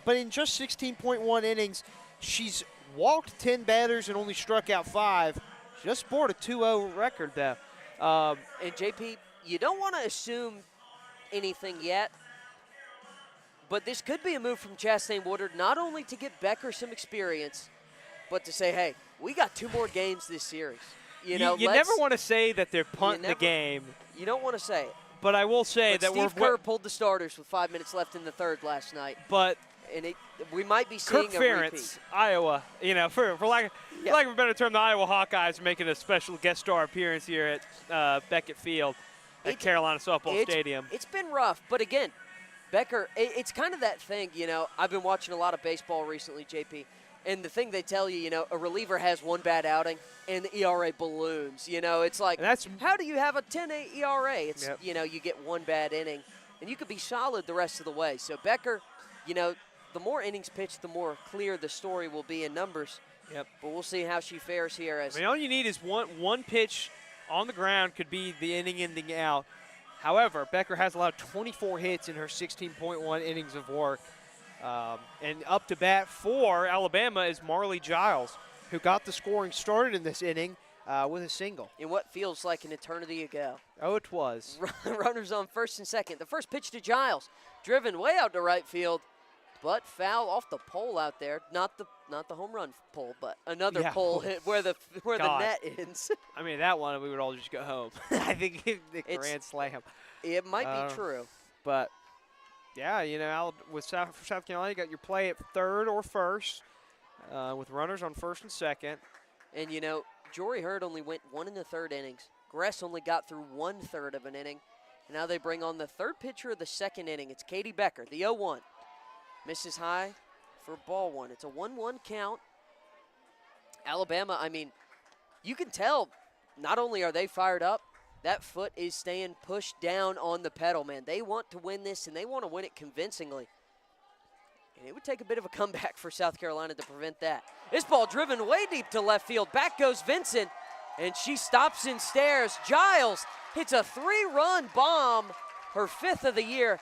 but in just 16.1 innings, she's walked 10 batters and only struck out 5. She just scored a 2-0 record, though. And JP, you don't want to assume anything yet, but this could be a move from Chastain-Woodard, not only to get Becker some experience, but to say, hey, we got 2 more games this series. You never want to say that they're punting the game. You don't want to say it. But I will say that Steve Kerr pulled the starters with 5 minutes left in the third last night. But we might be seeing Kirk a Ferentz, repeat. Iowa, you know, for lack of a better term, the Iowa Hawkeyes are making a special guest star appearance here at Beckett Field at Carolina Softball Stadium. It's been rough, but again, Becker, it's kind of that thing, you know, I've been watching a lot of baseball recently, JP, and the thing they tell you, you know, a reliever has 1 bad outing and the ERA balloons. You know, it's like, how do you have a 10-8 ERA? It's, you know, you get 1 bad inning, and you could be solid the rest of the way. So Becker, you know, the more innings pitched, the more clear the story will be in numbers. Yep. But we'll see how she fares here. I mean, all you need is one pitch on the ground could be the inning ending out. However, Becker has allowed 24 hits in her 16.1 innings of work. And up to bat for Alabama is Marley Giles, who got the scoring started in this inning with a single. In what feels like an eternity ago. Oh, it was. Runners on first and second. The first pitch to Giles, driven way out to right field, but foul off the pole out there. Not the home run pole, but another pole hit where the net ends. I mean, that one we would all just go home. I think the grand slam. It might be true, but. Yeah, you know, for South Carolina, you got your play at third or first with runners on first and second. And, you know, Jory Hurd only went 1 1/3 innings. Gress only got through 1/3 of an inning. And now they bring on the third pitcher of the second inning. It's Katie Becker, the 0-1. Misses high for ball 1. It's a 1-1 count. Alabama, I mean, you can tell not only are they fired up, that foot is staying pushed down on the pedal, man. They want to win this, and they want to win it convincingly. And it would take a bit of a comeback for South Carolina to prevent that. This ball driven way deep to left field. Back goes Vincent, and she stops and stares. Giles hits a 3-run bomb, her 5th of the year.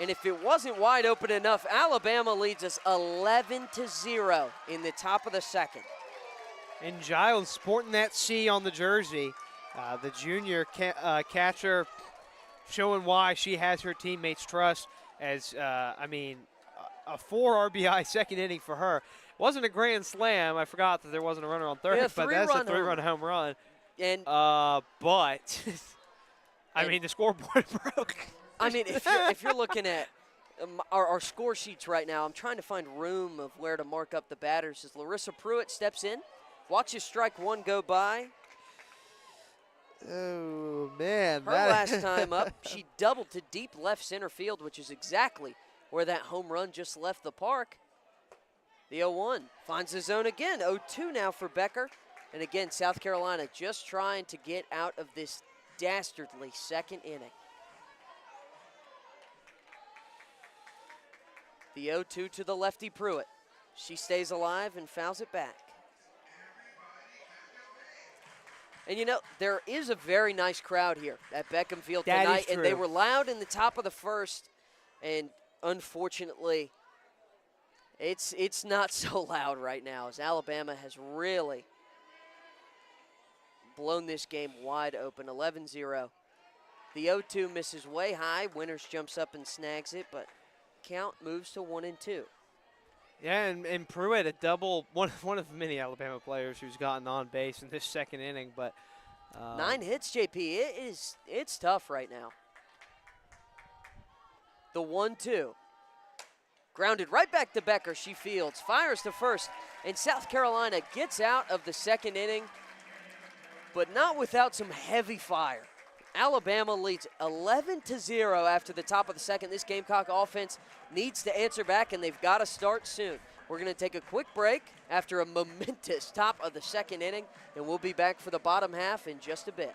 And if it wasn't wide open enough, Alabama leads us 11-0 in the top of the second. And Giles sporting that C on the jersey. The junior catcher showing why she has her teammates' trust as, I mean, a 4 RBI second inning for her. Wasn't a grand slam. I forgot that there wasn't a runner on third, Yeah, but that's a 3-run home run. And but I mean, the scoreboard broke. I mean, if you're looking at our score sheets right now, I'm trying to find room of where to mark up the batters as Larissa Pruitt steps in, watches strike one go by. Oh, man. Her last time up, she doubled to deep left center field, which is exactly where that home run just left the park. The 0-1 finds the zone again. 0-2 now for Becker. And again, South Carolina just trying to get out of this dastardly second inning. The 0-2 to the lefty Pruitt. She stays alive and fouls it back. And you know, there is a very nice crowd here at Beckham Field tonight. And they were loud in the top of the first. And unfortunately, it's not so loud right now as Alabama has really blown this game wide open, 11-0. The 0-2 misses way high. Winters jumps up and snags it, but count moves to 1-2. Yeah, and Pruitt, a double, one of many Alabama players who's gotten on base in this second inning. But 9 hits, JP. It's tough right now. The 1-2. Grounded right back to Becker. She fields, fires to first, and South Carolina gets out of the second inning, but not without some heavy fire. Alabama leads 11-0 after the top of the second. This Gamecock offense needs to answer back, and they've got to start soon. We're going to take a quick break after a momentous top of the second inning, and we'll be back for the bottom half in just a bit.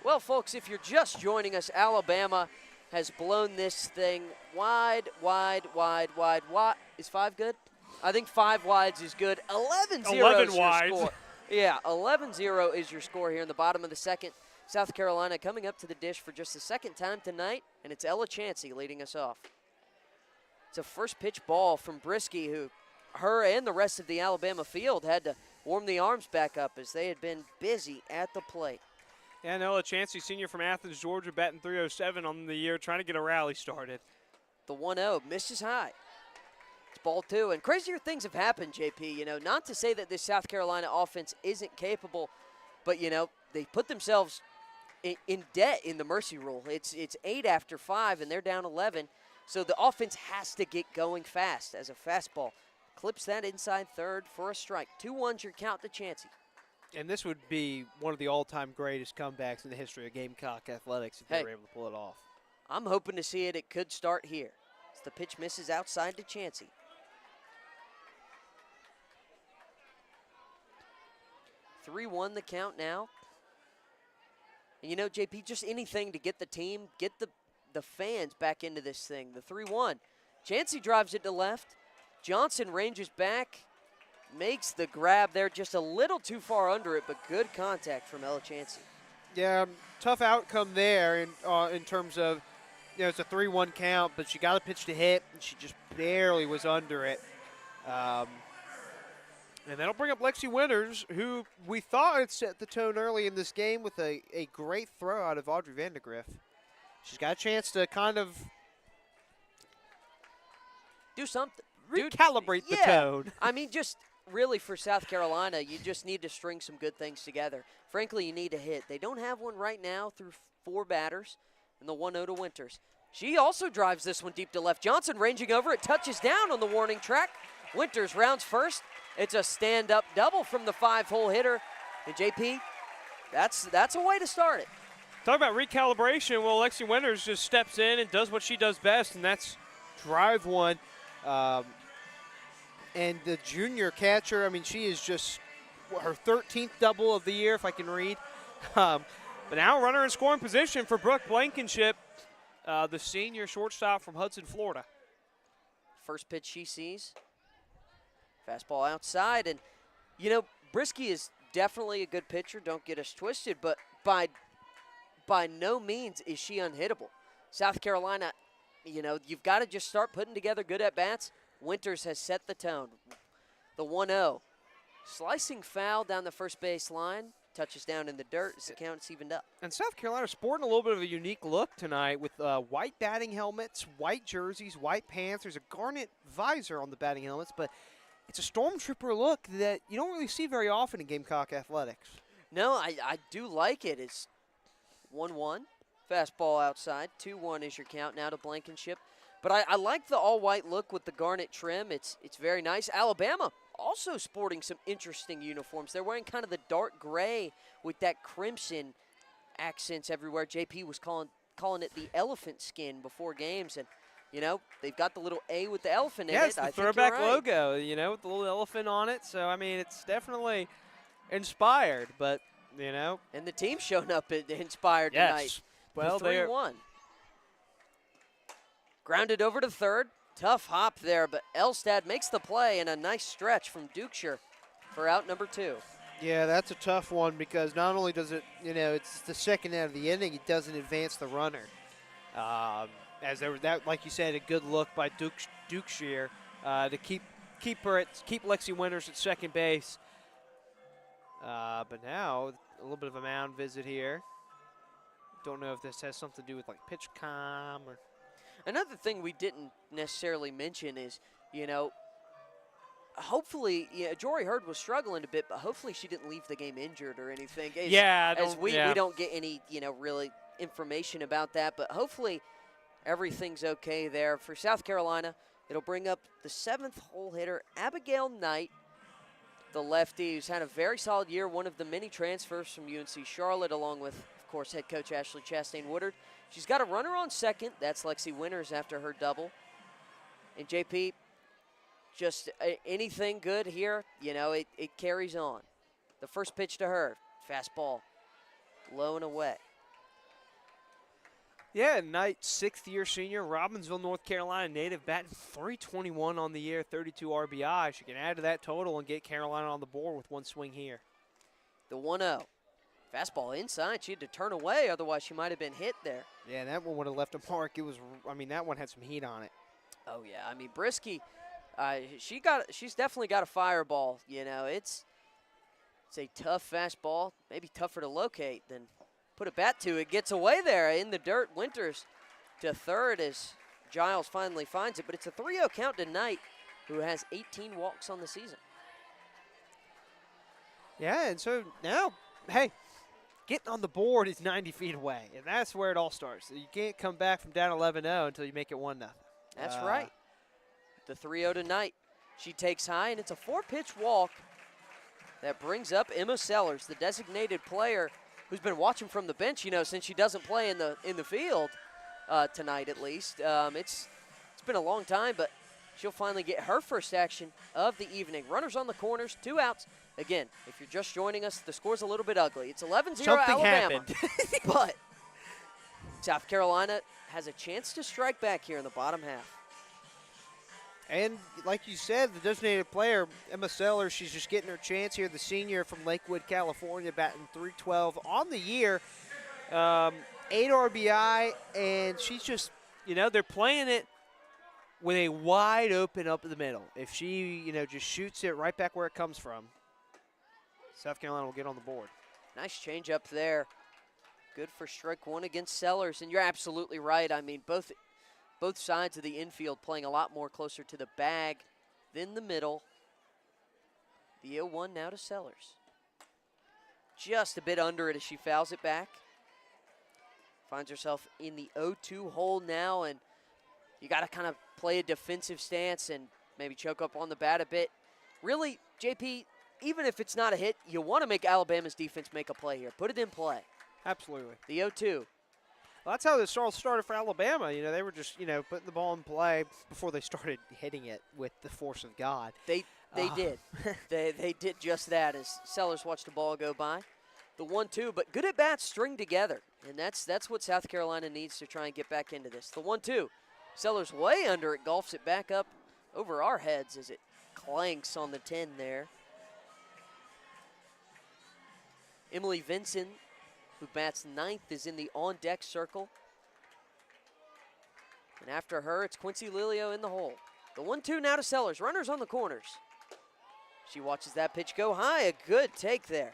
Well, folks, if you're just joining us, Alabama has blown this thing wide. Is 5 good? I think 5 wides is good. 11-0 is your score. Yeah, 11-0 is your score here in the bottom of the second. South Carolina coming up to the dish for just the second time tonight, and it's Ella Chansey leading us off. It's a first pitch ball from Brisky, who her and the rest of the Alabama field had to warm the arms back up as they had been busy at the plate. Yeah, Ella Chansey, senior from Athens, Georgia, batting .307 on the year, trying to get a rally started. The 1-0 misses high. It's ball 2, and crazier things have happened, JP. You know, not to say that this South Carolina offense isn't capable, but, you know, they put themselves in debt in the mercy rule. It's 8 after 5, and they're down 11. So the offense has to get going fast as a fastball. Clips that inside third for a strike. 2-1's your count to Chansey. And this would be one of the all-time greatest comebacks in the history of Gamecock athletics if they were able to pull it off. I'm hoping to see it. It could start here. As the pitch misses outside to Chansey. 3-1 the count now. And you know, JP, just anything to get the team, get the fans back into this thing. The 3-1. Chansey drives it to left. Johnson ranges back. makes the grab there, just a little too far under it, but good contact from Elachansi. Yeah, tough outcome there in terms of, it's a 3-1 count, but she got a pitch to hit, and she just barely was under it. And that'll bring up Lexi Winters, who we thought had set the tone early in this game with a great throw out of Audrey Vandergriff. She's got a chance to kind of do something. Recalibrate the tone. I mean, just really for South Carolina, you just need to string some good things together. Frankly, you need a hit. They don't have one right now through 4 batters, and the 1-0 to Winters. She also drives this one deep to left. Johnson ranging over it, touches down on the warning track. Winters rounds first. It's a stand-up double from the 5-hole hitter. And JP, that's a way to start it. Talk about recalibration. Well, Lexi Winters just steps in and does what she does best, and that's drive one. And the junior catcher, I mean, she is just her 13th double of the year, if I can read. But now runner in scoring position for Brooke Blankenship, the senior shortstop from Hudson, Florida. First pitch she sees. Fastball outside. And, Brisky is definitely a good pitcher. Don't get us twisted. But by no means is she unhittable. South Carolina, you've got to just start putting together good at-bats. Winters has set the tone. The 1-0. Slicing foul down the first base line. Touches down in the dirt. As the count's evened up. And South Carolina sporting a little bit of a unique look tonight with white batting helmets, white jerseys, white pants. There's a garnet visor on the batting helmets, but it's a stormtrooper look that you don't really see very often in Gamecock athletics. No, I do like it. It's 1-1. Fastball outside. 2-1 is your count now to Blankenship. But I like the all-white look with the garnet trim. It's very nice. Alabama also sporting some interesting uniforms. They're wearing kind of the dark gray with that crimson accents everywhere. JP was calling it the elephant skin before games. And, they've got the little A with the elephant in it. Yeah, it's the throwback right. logo, with the little elephant on it. So, I mean, it's definitely inspired, but, And the team showing up inspired yes. tonight. Well, the 3-1. Grounded over to third. Tough hop there, but Elstad makes the play and a nice stretch from Dukeshire for out number 2. Yeah, that's a tough one because not only does it, it's the second out of the inning, it doesn't advance the runner. As there was that, like you said, a good look by Dukeshire to keep Lexi Winters at second base. But now a little bit of a mound visit here. Don't know if this has something to do with like pitch com or. Another thing we didn't necessarily mention is, hopefully, Jory Hurd was struggling a bit, but hopefully she didn't leave the game injured or anything. We don't get any, really information about that, but hopefully everything's okay there. For South Carolina, it'll bring up the 7th-hole hitter, Abigail Knight, the lefty who's had a very solid year, one of the many transfers from UNC Charlotte, along with, of course, head coach Ashley Chastain-Woodard. She's got a runner on second. That's Lexi Winters after her double. And JP, just anything good here, it carries on. The first pitch to her, fastball, low and away. Yeah, Knight, 6th-year senior, Robbinsville, North Carolina native, batting .321 on the year, 32 RBI. She can add to that total and get Carolina on the board with one swing here. The 1-0. Fastball inside. She had to turn away, otherwise she might have been hit there. Yeah, that one would have left a mark. That one had some heat on it. Oh, yeah. I mean, Brisky, she's definitely got a fireball. It's a tough fastball, maybe tougher to locate than put a bat to. It gets away there in the dirt. Winters to third as Giles finally finds it, but it's a 3-0 count to Knight, who has 18 walks on the season. Yeah, and so now, hey, getting on the board is 90 feet away, and that's where it all starts. You can't come back from down 11-0 until you make it 1-0. That's right. The 3-0 to Knight. She takes high, and it's a 4-pitch walk that brings up Emma Sellers, the designated player who's been watching from the bench, since she doesn't play in the field tonight at least. It's been a long time, but she'll finally get her first action of the evening. Runners on the corners, 2 outs. Again, if you're just joining us, the score's a little bit ugly. It's 11-0 Alabama. Happened. But South Carolina has a chance to strike back here in the bottom half. And like you said, the designated player, Emma Sellers, she's just getting her chance here. The senior from Lakewood, California, batting .312 on the year. 8 RBI, and she's just, they're playing it with a wide open up the middle. If she, just shoots it right back where it comes from, South Carolina will get on the board. Nice change up there. Good for strike one against Sellers, and you're absolutely right. I mean, both sides of the infield playing a lot more closer to the bag than the middle. The 0-1 now to Sellers. Just a bit under it as she fouls it back. Finds herself in the 0-2 hole now, and you got to kind of play a defensive stance and maybe choke up on the bat a bit. Really, JP, even if it's not a hit, you want to make Alabama's defense make a play here. Put it in play. Absolutely. The 0-2. Well, that's how this all started for Alabama. They were just, putting the ball in play before they started hitting it with the force of God. They did. They did just that as Sellers watched the ball go by. The 1-2, but good at bats string together, and that's what South Carolina needs to try and get back into this. The 1-2, Sellers way under it, golfs it back up over our heads as it clanks on the 10 there. Emily Vinson, who bats ninth, is in the on-deck circle. And after her, it's Quincy Lilio in the hole. The 1-2 now to Sellers, runners on the corners. She watches that pitch go high, a good take there.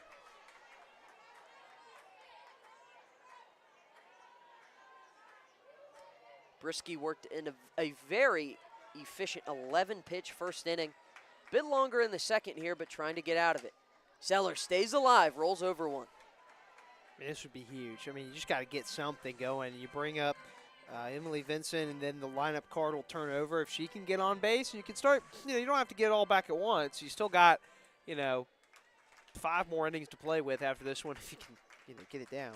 Brisky worked in a very efficient 11-pitch first inning. Bit longer in the second here, but trying to get out of it. Sellers stays alive, rolls over one. This would be huge. I mean, you just got to get something going. You bring up Emily Vinson, and then the lineup card will turn over. If she can get on base, you can start, you don't have to get it all back at once. You still got, 5 more innings to play with after this one if you can, get it down.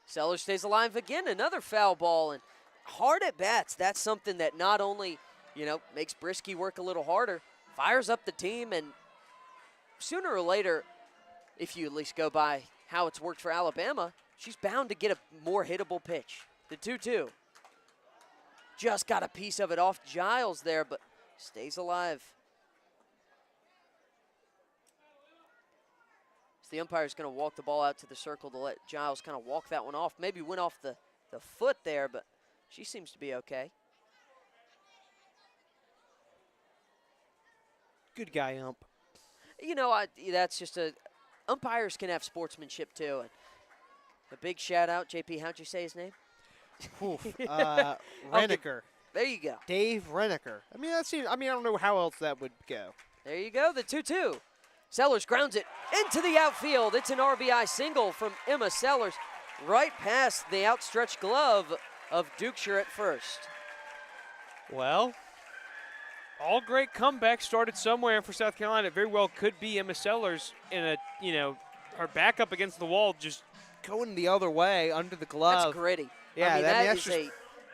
Sellers stays alive again, another foul ball, and hard at bats. That's something that not only, makes Brisky work a little harder, fires up the team, and sooner or later, if you at least go by how it's worked for Alabama, she's bound to get a more hittable pitch. The 2-2. Just got a piece of it off Giles there, but stays alive. So the umpire's going to walk the ball out to the circle to let Giles kind of walk that one off. Maybe went off the foot there, but she seems to be okay. Good guy, ump. That's just umpires can have sportsmanship too. And a big shout out, JP, how'd you say his name? Renneker. There you go. Dave Renneker. I don't know how else that would go. There you go, the 2-2. Sellers grounds it into the outfield. It's an RBI single from Emma Sellers right past the outstretched glove of Dukeshire at first. Well, all great comebacks started somewhere for South Carolina. It very well could be Emma Sellers in her back up against the wall, just going the other way under the glove. That's gritty. Yeah, that is a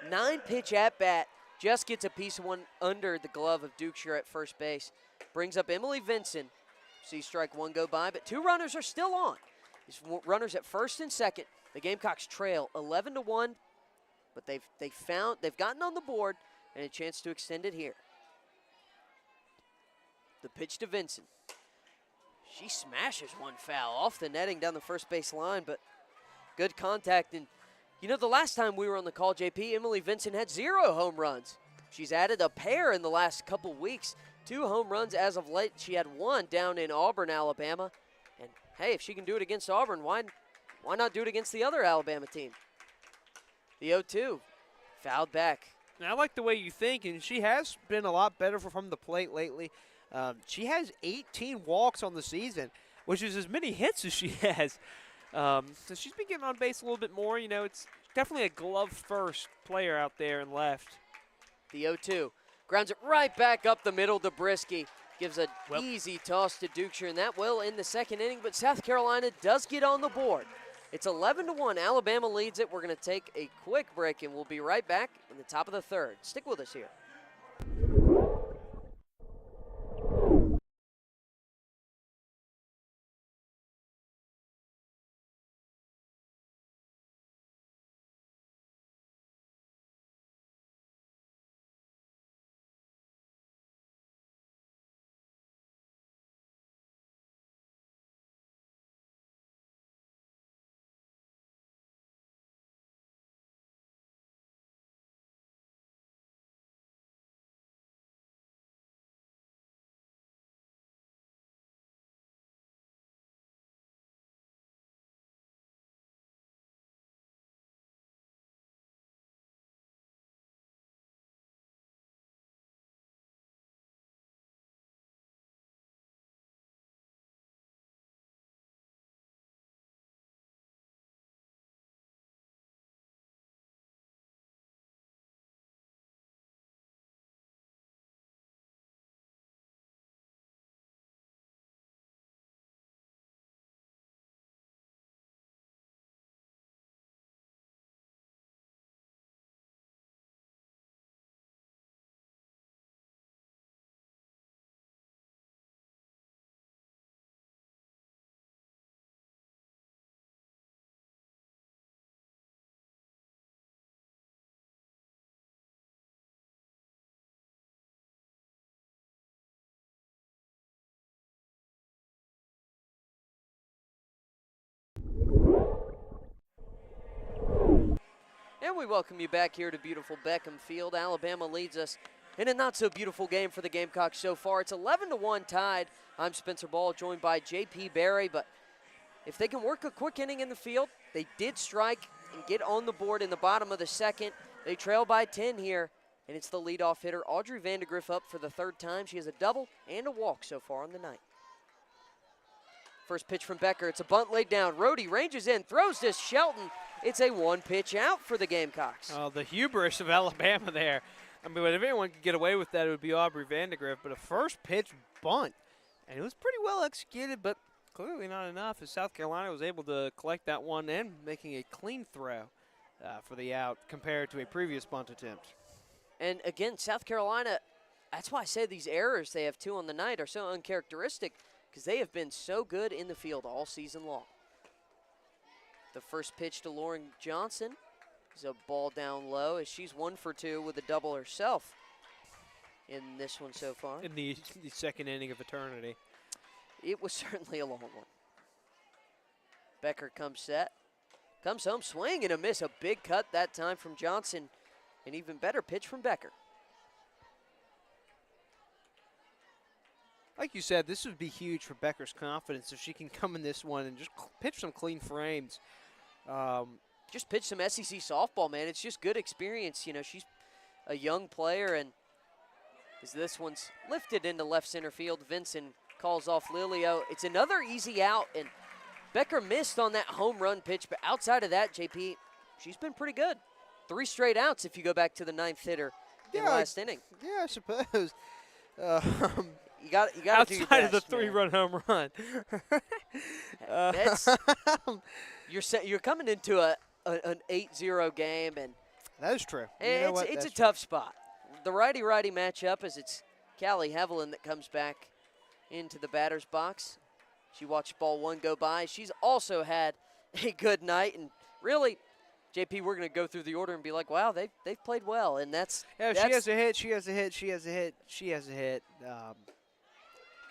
9-pitch at-bat. Just gets a piece of one under the glove of Dukeshire at first base. Brings up Emily Vinson. See strike one go by, but 2 runners are still on. These runners at first and second. The Gamecocks trail 11-1, but they've gotten on the board and a chance to extend it here. The pitch to Vinson. She smashes one foul off the netting down the first base line, but good contact. And the last time we were on the call, JP, Emily Vinson had 0 home runs. She's added a pair in the last couple weeks. 2 home runs as of late. She had 1 down in Auburn, Alabama. And hey, if she can do it against Auburn, why not do it against the other Alabama team? The 0-2, fouled back. Now, I like the way you think, and she has been a lot better from the plate lately. She has 18 walks on the season, which is as many hits as she has. So she's been getting on base a little bit more. It's definitely a glove-first player out there in left. The 0-2 grounds it right back up the middle to Brisky. Gives a easy toss to Dukeshire, and that will end the second inning. But South Carolina does get on the board. It's 11-1. Alabama leads it. We're going to take a quick break, and we'll be right back in the top of the third. Stick with us here. And we welcome you back here to beautiful Beckham Field. Alabama leads us in a not-so-beautiful game for the Gamecocks so far. It's 11-1 tied. I'm Spencer Ball, joined by J.P. Barry. But if they can work a quick inning in the field, they did strike and get on the board in the bottom of the second. They trail by 10 here, and it's the leadoff hitter, Audrey Vandergriff, up for the third time. She has a double and a walk so far on the night. First pitch from Becker. It's a bunt laid down. Rohde ranges in, throws to Shelton. It's a one-pitch out for the Gamecocks. Oh, the hubris of Alabama there. I mean, if anyone could get away with that, it would be Audrey Vandergriff. But a first pitch bunt, and it was pretty well executed, but clearly not enough as South Carolina was able to collect that one and making a clean throw for the out compared to a previous bunt attempt. And again, South Carolina, that's why I say these errors they have two on the night are so uncharacteristic, because they have been so good in the field all season long. The first pitch to Lauren Johnson is a ball down low as she's 1 for 2 with a double herself in this one so far. In the second inning of eternity. It was certainly a long one. Becker comes set. Comes home, swing and a miss. A big cut that time from Johnson. An even better pitch from Becker. Like you said, this would be huge for Becker's confidence if she can come in this one and just pitch some clean frames. Just pitch some SEC softball, man. It's just good experience. You know, she's a young player, and as this one's lifted into left center field, Vincent calls off Lilio. It's another easy out, and Becker missed on that home run pitch, but outside of that, JP, she's been pretty good. 3 straight outs if you go back to the 9th hitter in last inning. Yeah, I suppose. You got to do your outside best, of the 3-run home run. That's you're coming into an 8-0 game, and that is true. it's a tough spot. The righty-righty matchup as it's Callie Hevelin that comes back into the batter's box. She watched ball 1 go by. She's also had a good night, and really, JP, we're going to go through the order and be like, wow, they've played well, and that's she has a hit, she has a hit, she has a hit, she has a hit.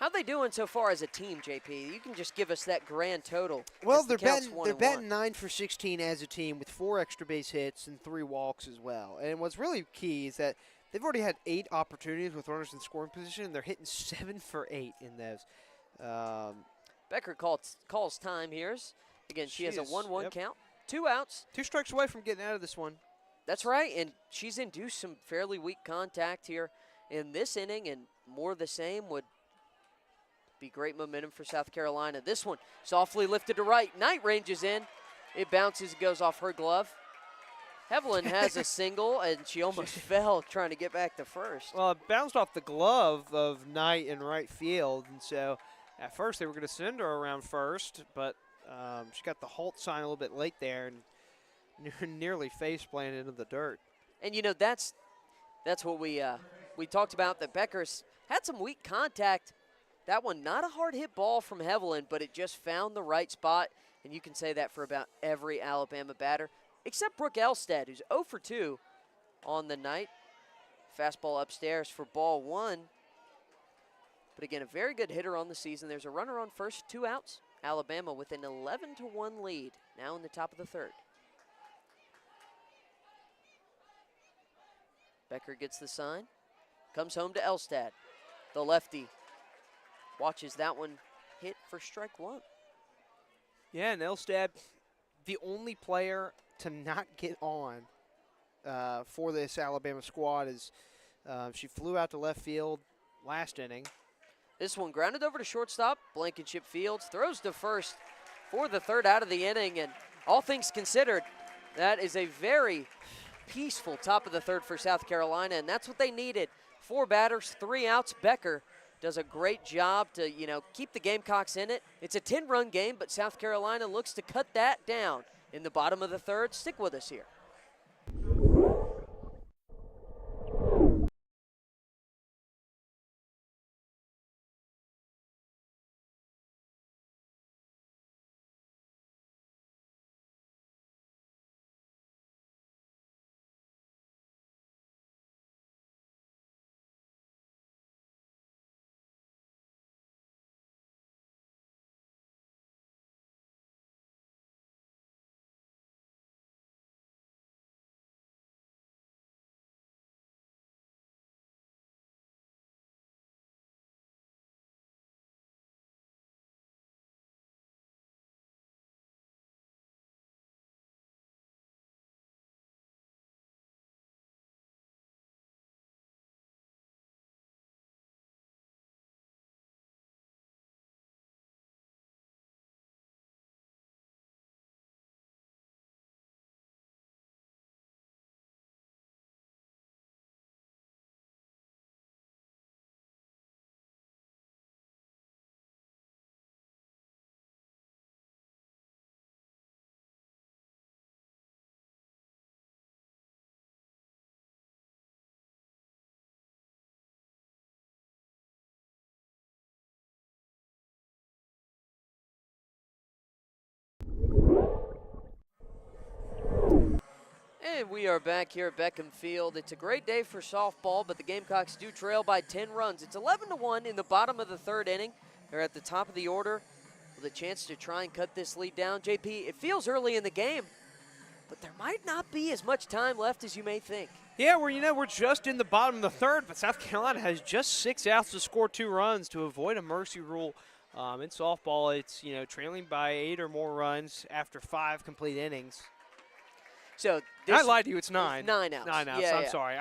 How they doing so far as a team, JP? You can just give us that grand total. Well, they're batting 9 for 16 as a team with 4 extra base hits and 3 walks as well. And what's really key is that they've already had 8 opportunities with runners in scoring position, and they're hitting 7 for 8 in those. Becker calls time here. Again, she has a 1-1 count. 2 outs. 2 strikes away from getting out of this one. That's right, and she's induced some fairly weak contact here in this inning, and more of the same would be great momentum for South Carolina. This one softly lifted to right. Knight ranges in. It bounces, goes off her glove. Hevelin has a single, and she almost fell trying to get back to first. Well, it bounced off the glove of Knight in right field, and so at first they were going to send her around first, but she got the halt sign a little bit late there and nearly face planted into the dirt. And, you know, that's what we talked about, that Becker's had some weak contact. That one, not a hard hit ball from Hevelin, but it just found the right spot, and you can say that for about every Alabama batter, except Brooke Elstad, who's 0 for 2 on the night. Fastball upstairs for ball 1. But again, a very good hitter on the season. There's a runner on first, 2 outs. Alabama with an 11-1 lead, now in the top of the 3rd. Becker gets the sign, comes home to Elstad. The lefty watches that one hit for strike 1. Yeah, and Elstad, the only player to not get on for this Alabama squad is she flew out to left field last inning. This one grounded over to shortstop. Blankenship Fields throws to first for the 3rd out of the inning, and all things considered, that is a very peaceful top of the 3rd for South Carolina, and that's what they needed. 4 batters, 3 outs. Becker does a great job to, keep the Gamecocks in it. It's a 10-run game, but South Carolina looks to cut that down in the bottom of the 3rd. Stick with us here. And we are back here at Beckham Field. It's a great day for softball, but the Gamecocks do trail by 10 runs. It's 11-1 in the bottom of the third inning. They're at the top of the order with a chance to try and cut this lead down. JP, it feels early in the game, but there might not be as much time left as you may think. Yeah, we're just in the bottom of the third, but South Carolina has just 6 outs to score 2 runs to avoid a mercy rule. In softball, it's trailing by 8 or more runs after 5 complete innings. So I lied to you. It's 9. 9 outs. 9 outs. Yeah, I'm sorry.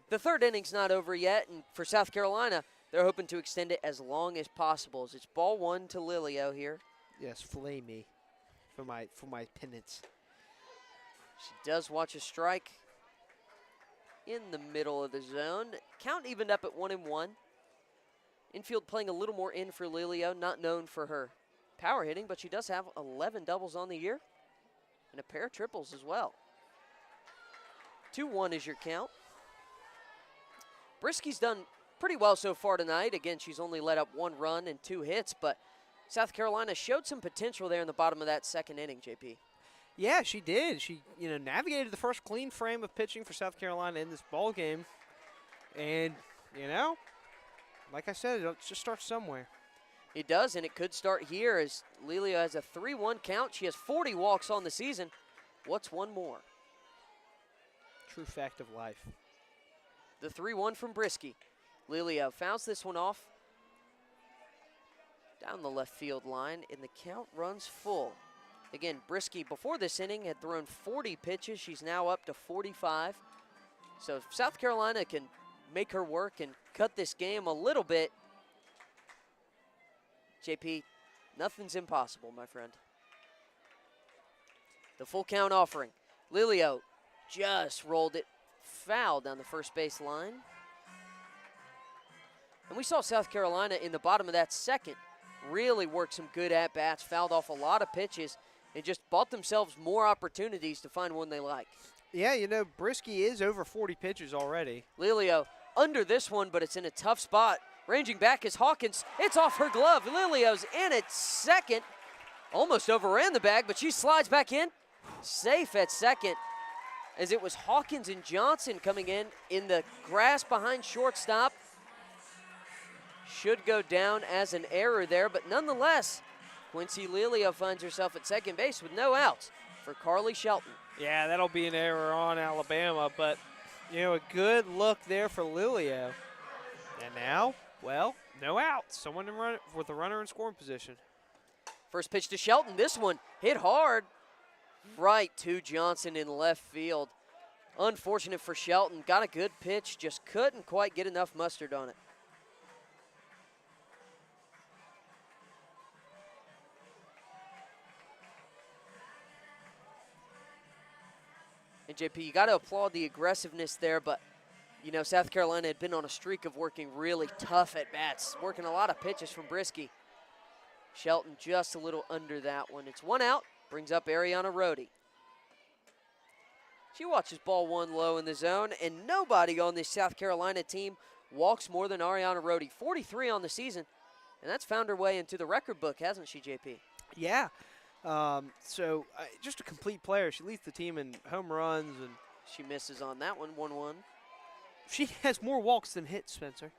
The third inning's not over yet, and for South Carolina, they're hoping to extend it as long as possible. As it's ball 1 to Lilio here. Yes, fillet me for my penance. She does watch a strike in the middle of the zone. Count evened up at 1-1. Infield playing a little more in for Lilio, not known for her power hitting, but she does have 11 doubles on the year and a pair of triples as well. 2-1 is your count. Brisky's done pretty well so far tonight. Again, she's only let up 1 run and 2 hits, but South Carolina showed some potential there in the bottom of that second inning, JP. Yeah, she did. She, navigated the first clean frame of pitching for South Carolina in this ball game. And, like I said, it just starts somewhere. It does, and it could start here as Lilio has a 3-1 count. She has 40 walks on the season. What's one more? True fact of life. The 3-1 from Brisky. Lilio fouls this one off down the left field line, and the count runs full. Again, Brisky before this inning had thrown 40 pitches. She's now up to 45. So if South Carolina can make her work and cut this game a little bit, JP, nothing's impossible, my friend. The full count offering. Lilio just rolled it foul down the first base line. And we saw South Carolina in the bottom of that second really work some good at-bats, fouled off a lot of pitches, and just bought themselves more opportunities to find one they like. Yeah, Brisky is over 40 pitches already. Lilio under this one, but it's in a tough spot. Ranging back is Hawkins. It's off her glove. Lilio's in at second. Almost overran the bag, but she slides back in. Safe at second, as it was Hawkins and Johnson coming in the grass behind shortstop. Should go down as an error there, but nonetheless, Quincy Lilio finds herself at second base with no outs for Carly Shelton. Yeah, that'll be an error on Alabama, but, a good look there for Lilio. And now, well, no outs. Someone with a runner in scoring position. First pitch to Shelton. This one hit hard right to Johnson in left field. Unfortunate for Shelton. Got a good pitch, just couldn't quite get enough mustard on it. And JP, you got to applaud the aggressiveness there, but South Carolina had been on a streak of working really tough at bats, working a lot of pitches from Brisky. Shelton just a little under that one. It's 1 out, brings up Ariana Rhodey. She watches ball 1 low in the zone, and nobody on this South Carolina team walks more than Ariana Rhodey. 43 on the season, and that's found her way into the record book, hasn't she, JP? Yeah. Just a complete player. She leads the team in home runs, and she misses on that one, 1-1. She has more walks than hits, Spencer.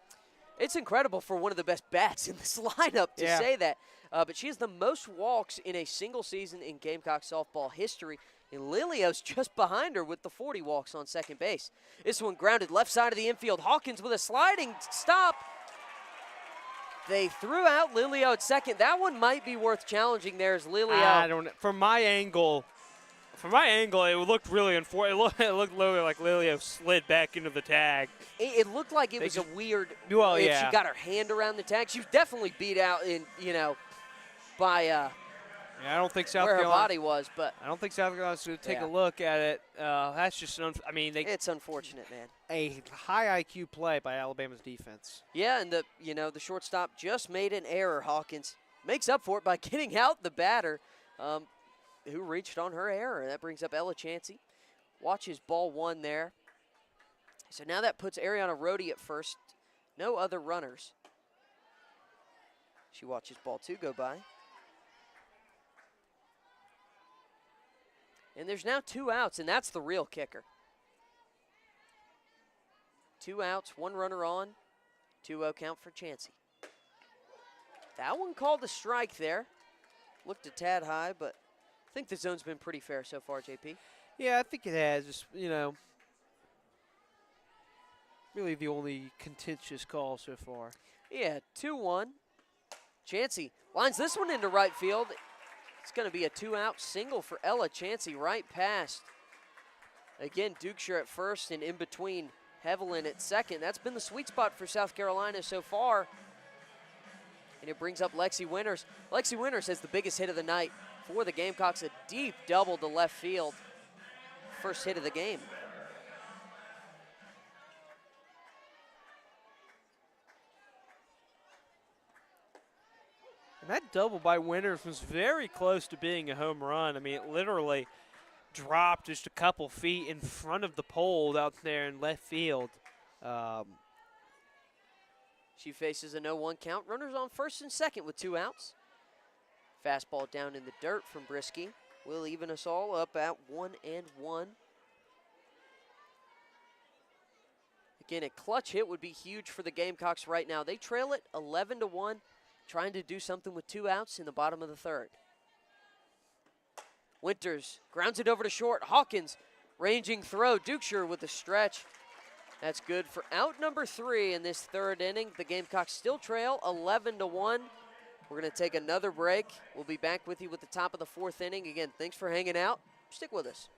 It's incredible for one of the best bats in this lineup to say that. But she has the most walks in a single season in Gamecock softball history, and Lilio's just behind her with the 40 walks on second base. This one grounded left side of the infield. Hawkins with a sliding stop. They threw out Lilio at second. That one might be worth challenging there as Lilio. I don't know. From my angle, it looked really unfortunate. It looked literally like Lilio slid back into the tag. It looked like it was a weird. Well, if she got her hand around the tag, she was definitely beat out by I don't think South where Carolina, her body was, but I don't think South Carolina's going to take a look at it. That's just it's unfortunate, man. A high IQ play by Alabama's defense. Yeah, and the shortstop just made an error. Hawkins makes up for it by getting out the batter, who reached on her error. That brings up Ella Chansey. Watches ball 1 there. So now that puts Ariana Rhodey at first. No other runners. She watches ball 2 go by. And there's now 2 outs, and that's the real kicker. 2 outs, 1 runner on, 2-0 count for Chansey. That one called a strike there. Looked a tad high, but I think the zone's been pretty fair so far, JP. Yeah, I think it has. Just, really the only contentious call so far. Yeah, 2-1. Chansey lines this one into right field. It's going to be a 2-out single for Ella. Chansey right past. Again, Dukeshire at first and in between Hevelin at second. That's been the sweet spot for South Carolina so far. And it brings up Lexi Winters. Lexi Winters has the biggest hit of the night for the Gamecocks, a deep double to left field. First hit of the game. And that double by Winters was very close to being a home run. I mean, it literally dropped just a couple feet in front of the pole out there in left field. She faces a 0-1 count. Runners on first and second with 2 outs. Fastball down in the dirt from Brisky. Will even us all up at 1-1. Again, a clutch hit would be huge for the Gamecocks right now. They trail it 11-1, trying to do something with 2 outs in the bottom of the third. Winters grounds it over to short. Hawkins, ranging throw. Dukeshire with a stretch. That's good for out number 3 in this third inning. The Gamecocks still trail 11-1. We're going to take another break. We'll be back with you with the top of the 4th inning. Again, thanks for hanging out. Stick with us.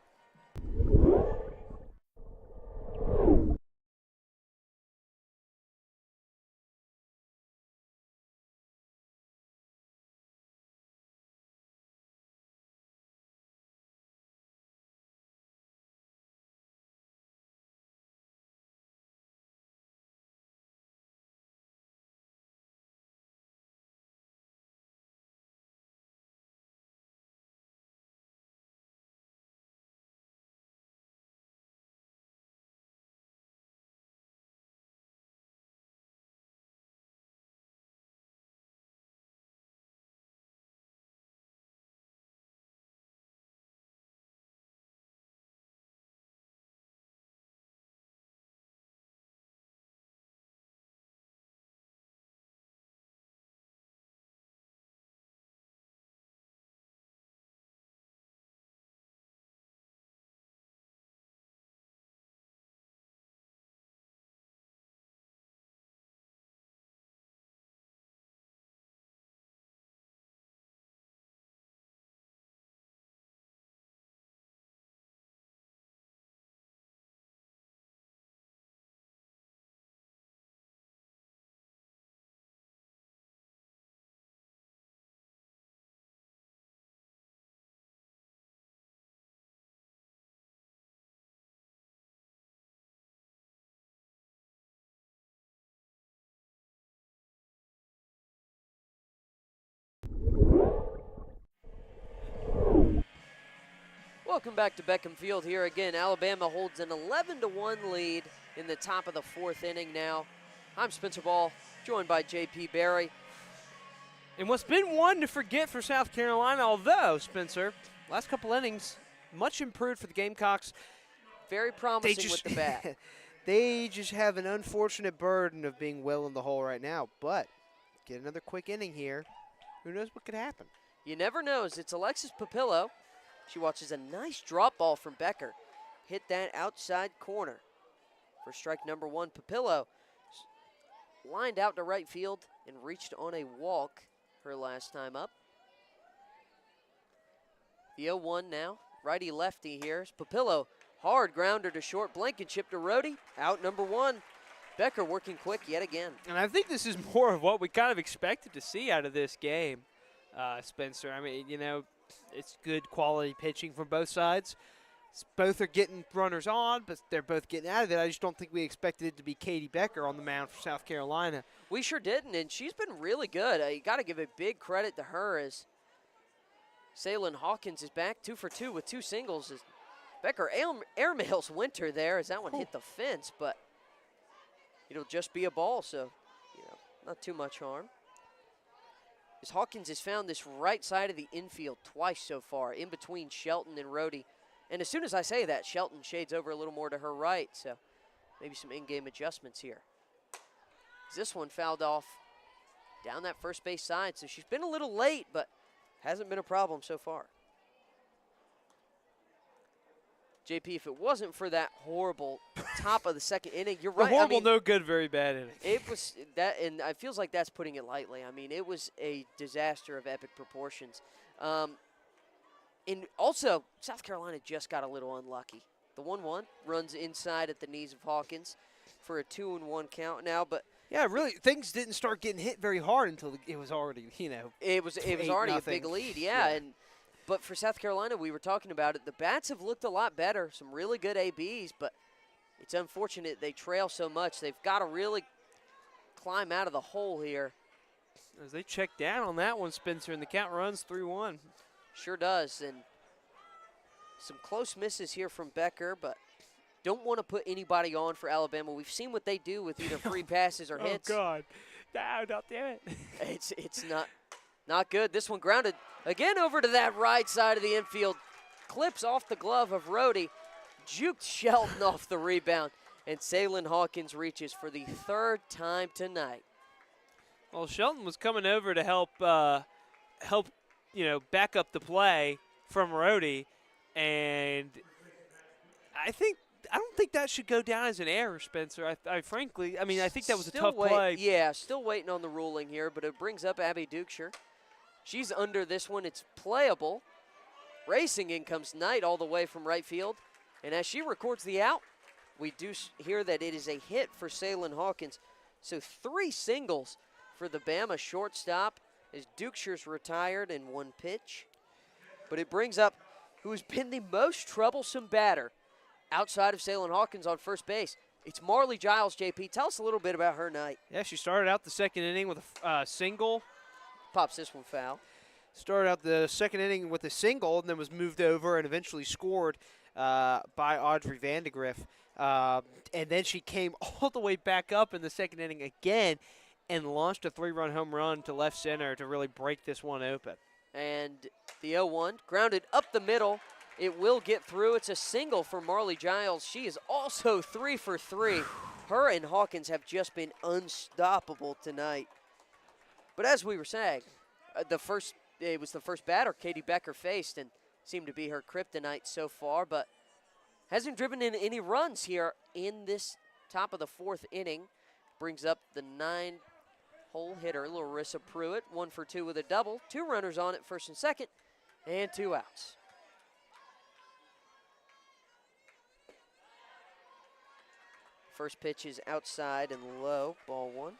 Welcome back to Beckham Field here again. Alabama holds an 11-1 lead in the top of the 4th inning now. I'm Spencer Ball, joined by JP Barry. And what's been one to forget for South Carolina, although, Spencer, last couple innings, much improved for the Gamecocks. Very promising with the bat. They just have an unfortunate burden of being well in the hole right now. But get another quick inning here. Who knows what could happen? You never know. It's Alexis Papillo. She watches a nice drop ball from Becker. Hit that outside corner for strike number 1. Papillo lined out to right field and reached on a walk her last time up. The 0-1 now. Righty-lefty here. Papillo, hard grounder to short. Blankenship to Rhodey. Out number 1. Becker working quick yet again. And I think this is more of what we kind of expected to see out of this game, Spencer. I mean, it's good quality pitching from both sides. Both are getting runners on, but they're both getting out of it. I just don't think we expected it to be Katie Becker on the mound for South Carolina. We sure didn't, and she's been really good. You got to give a big credit to her as Salyn Hawkins is back 2 for 2 with 2 singles. As Becker airmails Winter there as that one hit the fence, but it'll just be a ball, so not too much harm. As Hawkins has found this right side of the infield twice so far, in between Shelton and Rhodey. And as soon as I say that, Shelton shades over a little more to her right, so maybe some in-game adjustments here. This one fouled off down that first base side, so she's been a little late, but hasn't been a problem so far. JP, if it wasn't for that horrible top of the second inning, you're right. The horrible, no good, very bad inning. It was that, and it feels like that's putting it lightly. I mean, it was a disaster of epic proportions. And also, South Carolina just got a little unlucky. The 1-1 runs inside at the knees of Hawkins for a 2-1 count now, but yeah, really, things didn't start getting hit very hard until it was already, it was already a big lead, yeah. But for South Carolina, we were talking about it. The bats have looked a lot better, some really good ABs, but it's unfortunate they trail so much. They've got to really climb out of the hole here. As they check down on that one, Spencer, and the count runs 3-1. Sure does, and some close misses here from Becker, but don't want to put anybody on for Alabama. We've seen what they do with either free passes or hits. Oh, God. No, don't do it. It's not good. This one grounded again over to that right side of the infield. Clips off the glove of Rhodey. Juked Shelton off the rebound. And Saylin Hawkins reaches for the third time tonight. Well, Shelton was coming over to help back up the play from Rhodey. And I don't think that should go down as an error, Spencer. I frankly think that was a tough play. Yeah, still waiting on the ruling here, but it brings up Abby Dukeshire. She's under this one. It's playable. Racing in comes Knight all the way from right field. And as she records the out, we do hear that it is a hit for Saylin Hawkins. So 3 singles for the Bama shortstop as Dukeshire's retired in 1 pitch. But it brings up who's been the most troublesome batter outside of Saylin Hawkins on first base. It's Marley Giles, JP. Tell us a little bit about her night. Yeah, she started out the second inning with a single. Pops this one foul. Started out the second inning with a single and then was moved over and eventually scored by Audrey Vandegrift. And then she came all the way back up in the second inning again and launched a 3-run home run to left center to really break this one open. And the 0-1 grounded up the middle. It will get through. It's a single for Marley Giles. She is also 3 for 3. Her and Hawkins have just been unstoppable tonight. But as we were saying, it was the first batter Katie Becker faced and seemed to be her kryptonite so far, but hasn't driven in any runs here in this top of the 4th inning. Brings up the 9-hole hitter, Larissa Pruitt, 1 for 2 with a double. 2 runners on at first and second, and 2 outs. First pitch is outside and low, ball 1.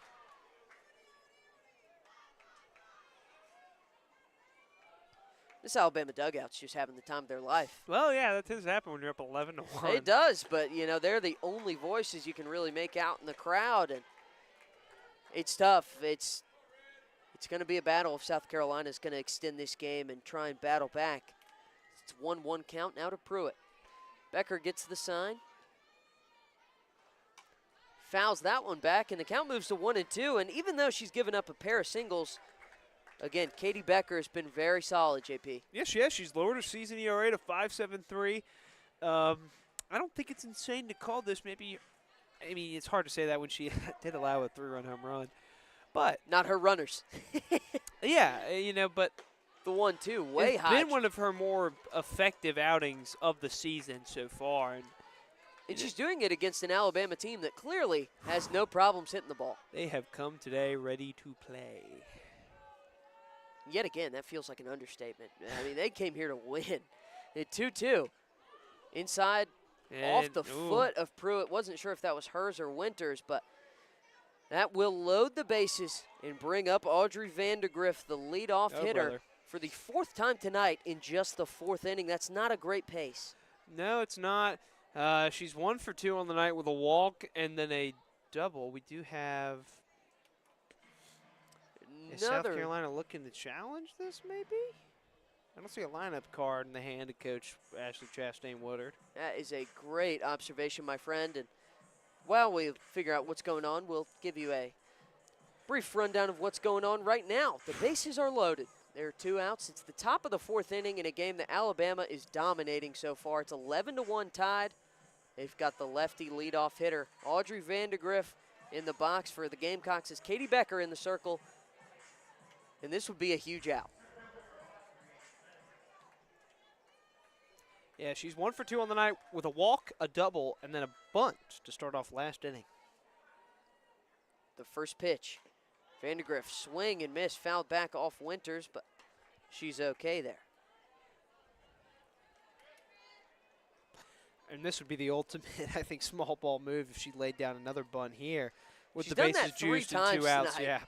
This Alabama dugout's just having the time of their life. Well, yeah, that tends to happen when you're up 11-1. It does, but, they're the only voices you can really make out in the crowd, and it's tough. It's going to be a battle if South Carolina's going to extend this game and try and battle back. It's 1-1 count now to Pruitt. Becker gets the sign. Fouls that one back, and the count moves to 1-2, and even though she's given up a pair of singles, again, Katie Becker has been very solid, JP. Yes, she has. She's lowered her season ERA to 5.73. I don't think it's insane to call this it's hard to say that when she did allow a 3-run home run. But not her runners. Yeah, but the 1-2 way high. It's been one of her more effective outings of the season so far. And she's doing it against an Alabama team that clearly has no problems hitting the ball. They have come today ready to play. Yet again, that feels like an understatement. I mean, they came here to win. At 2-2. Inside, and off the foot of Pruitt. Wasn't sure if that was hers or Winters, but that will load the bases and bring up Audrey Vandegrift, the leadoff hitter, for the 4th time tonight in just the 4th inning. That's not a great pace. No, it's not. She's 1 for 2 on the night with a walk and then a double. We do have Is South Carolina looking to challenge this, maybe? I don't see a lineup card in the hand of Coach Ashley Chastain-Woodard. That is a great observation, my friend. And while we figure out what's going on, we'll give you a brief rundown of what's going on right now. The bases are loaded. There are 2 outs. It's the top of the 4th inning in a game that Alabama is dominating so far. It's 11-1 tied. They've got the lefty leadoff hitter, Audrey Vandegrift, in the box for the Gamecocks. As Katie Becker in the circle, and this would be a huge out. Yeah, she's 1 for 2 on the night with a walk, a double, and then a bunt to start off last inning. The first pitch, Vandegrift swing and miss, fouled back off Winters, but she's okay there. And this would be the ultimate, I think, small ball move if she laid down another bunt here with She's the done bases that 3 juiced and times 2 outs. tonight. Yeah.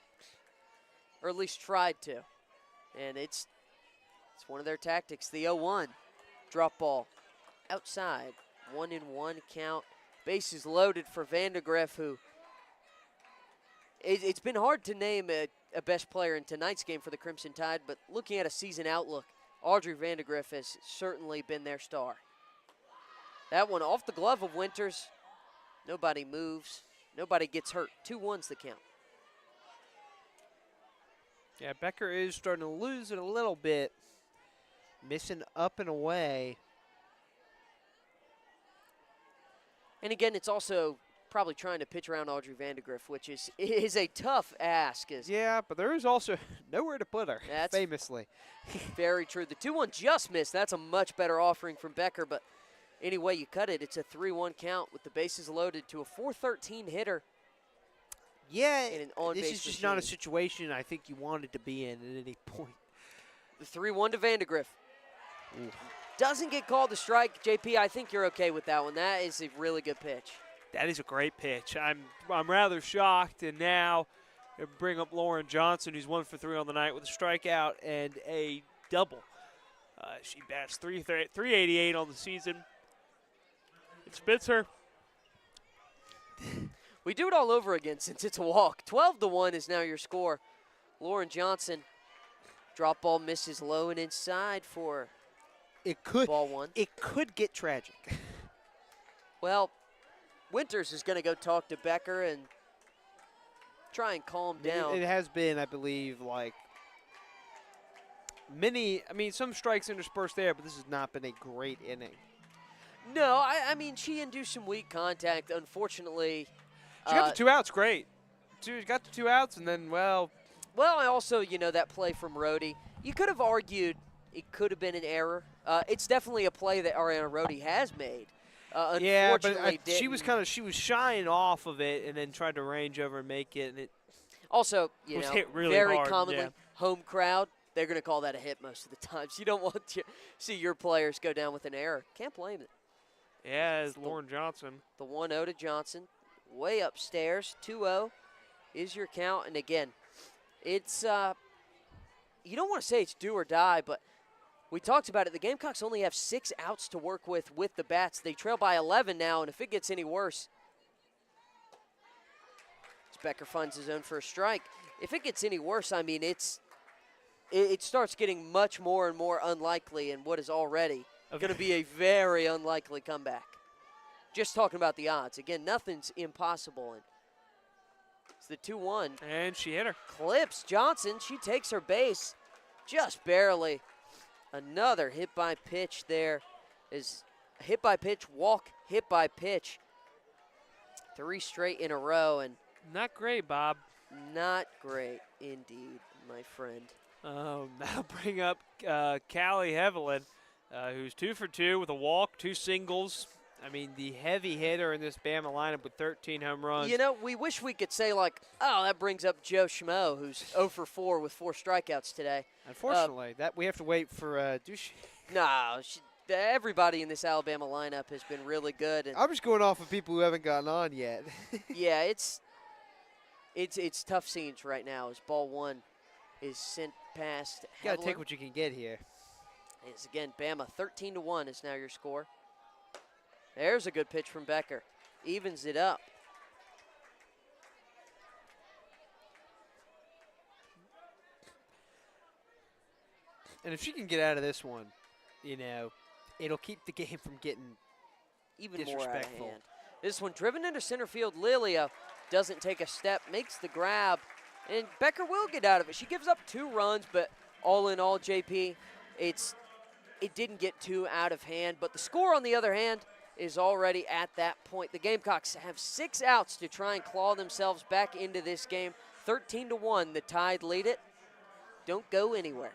Or at least tried to. And it's one of their tactics. The 0-1 drop ball outside. 1-1 count. Bases loaded for Vandegrift, who it's been hard to name a best player in tonight's game for the Crimson Tide, but looking at a season outlook, Audrey Vandegrift has certainly been their star. That one off the glove of Winters. Nobody moves. Nobody gets hurt. 2-1's the count. Yeah, Becker is starting to lose it a little bit. Missing up and away. And again, it's also probably trying to pitch around Audrey Vandegrift, which is a tough ask. Yeah, but there is also nowhere to put her, That's famously. Very true. The 2-1 just missed. That's a much better offering from Becker, but any way you cut it, it's a 3-1 count with the bases loaded to a 413 hitter. Yeah, and an on-base this is just not a situation I think you wanted to be in at any point. The 3-1 to Vandegrift. Ooh. Doesn't get called to strike. JP, I think you're okay with that one. That is a really good pitch. That is a great pitch. I'm rather shocked, and now bring up Lauren Johnson, who's 1 for 3 on the night with a strikeout and a double. She bats 388 on the season. It spits her. We do it all over again since it's a walk. 12-1 is now your score. Lauren Johnson, drop ball misses low and inside for ball 1. It could get tragic. Well, Winters is going to go talk to Becker and try and calm down. It has been, I believe, like some strikes interspersed there, but this has not been a great inning. No, I mean, she induced some weak contact, unfortunately. She got the 2 outs, great. She got the 2 outs, and then, well, also, that play from Rhodey, you could have argued it could have been an error. It's definitely a play that Ariana Rhodey has made. Yeah, but she was shying off of it and then tried to range over and make it. And it also, was hit really very hard, commonly, yeah. home crowd, they're going to call that a hit most of the time. So you don't want to see your players go down with an error. Can't blame it. Yeah, it's Lauren Johnson. The 1-0 to Johnson. Way upstairs. 2-0 is your count. And again, it's you don't want to say it's do or die, but we talked about it. The Gamecocks only have 6 outs to work with the bats. They trail by 11 now, and if it gets any worse, Becker finds his own first strike. If it gets any worse, I mean, it starts getting much more and more unlikely in what is already going to be a very unlikely comeback. Just talking about the odds. Again, nothing's impossible. And it's the 2-1. And she hit her. Clips Johnson. She takes her base just barely. Another hit by pitch there is a hit by pitch, walk, hit by pitch. 3 straight in a row. And not great, Bob. Not great indeed, my friend. That'll bring up Callie Hevelin, who's 2 for 2 with a walk, 2 singles. I mean, the heavy hitter in this Bama lineup with 13 home runs. We wish we could say, like, oh, that brings up Joe Schmo, who's 0 for 4 with 4 strikeouts today. Unfortunately, that we have to wait for Duche. No, everybody in this Alabama lineup has been really good. And I'm just going off of people who haven't gotten on yet. yeah, it's tough scenes right now as ball 1 is sent past Hevelin. You got to take what you can get here. It's again, Bama 13-1 is now your score. There's a good pitch from Becker. Evens it up. And if she can get out of this one, it'll keep the game from getting even more out of hand. This one driven into center field. Lilia doesn't take a step, makes the grab, and Becker will get out of it. She gives up 2 runs, but all in all, JP, it didn't get too out of hand, but the score, on the other hand, is already at that point. The Gamecocks have 6 outs to try and claw themselves back into this game. 13-1, the Tide lead it. Don't go anywhere.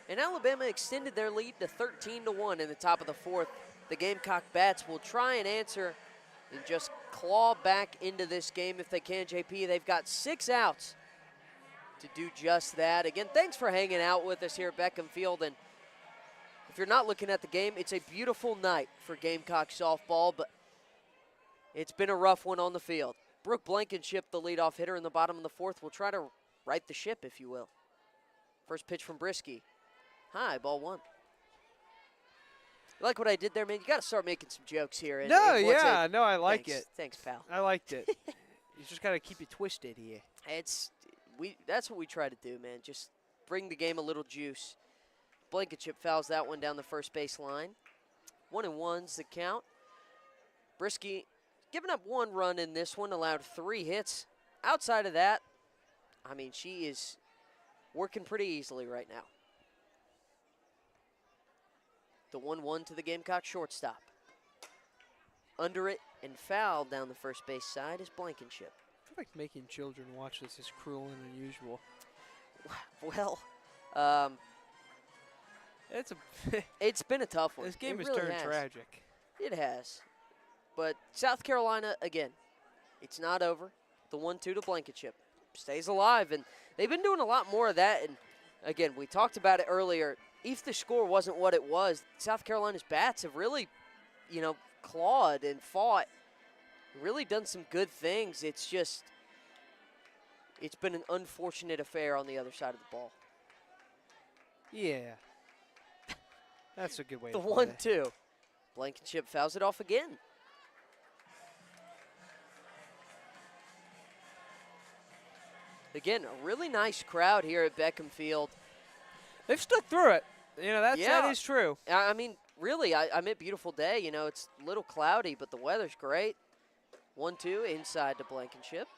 And Alabama extended their lead to 13-1 in the top of the 4th. The Gamecock Bats will try and answer and just claw back into this game if they can, JP. They've got 6 outs to do just that. Again, thanks for hanging out with us here at Beckham Field. And if you're not looking at the game, it's a beautiful night for Gamecock softball, but it's been a rough one on the field. Brooke Blankenship, the leadoff hitter in the bottom of the 4th, will try to right the ship, if you will. First pitch from Brisky. High, ball 1. You like what I did there, man? You got to start making some jokes here. No, I like Thanks. it. Thanks, pal. I liked it. You just got to keep it twisted here. That's what we try to do, man. Just bring the game a little juice. Blankenship fouls that one down the first base line. 1-1's the count. Brisky giving up 1 run in this one, allowed 3 hits. Outside of that, I mean, she is working pretty easily right now. The 1-1 to the Gamecock shortstop. Under it and fouled down the first base side is Blankenship. I feel like making children watch this is cruel and unusual. Well, it's it's been a tough one. This game has really turned tragic. It has. But South Carolina, again, it's not over. The 1-2 to Blankenship stays alive, and they've been doing a lot more of that. And again, we talked about it earlier. If the score wasn't what it was, South Carolina's bats have really, clawed and fought, really done some good things. It's just, it's been an unfortunate affair on the other side of the ball. Yeah. That's a good way the to put it. The 1-2. Blankenship fouls it off again. Again, a really nice crowd here at Beckham Field. They've stuck through it. That is true. I mean, really, I meant beautiful day. It's a little cloudy, but the weather's great. 1-2 inside to Blankenship.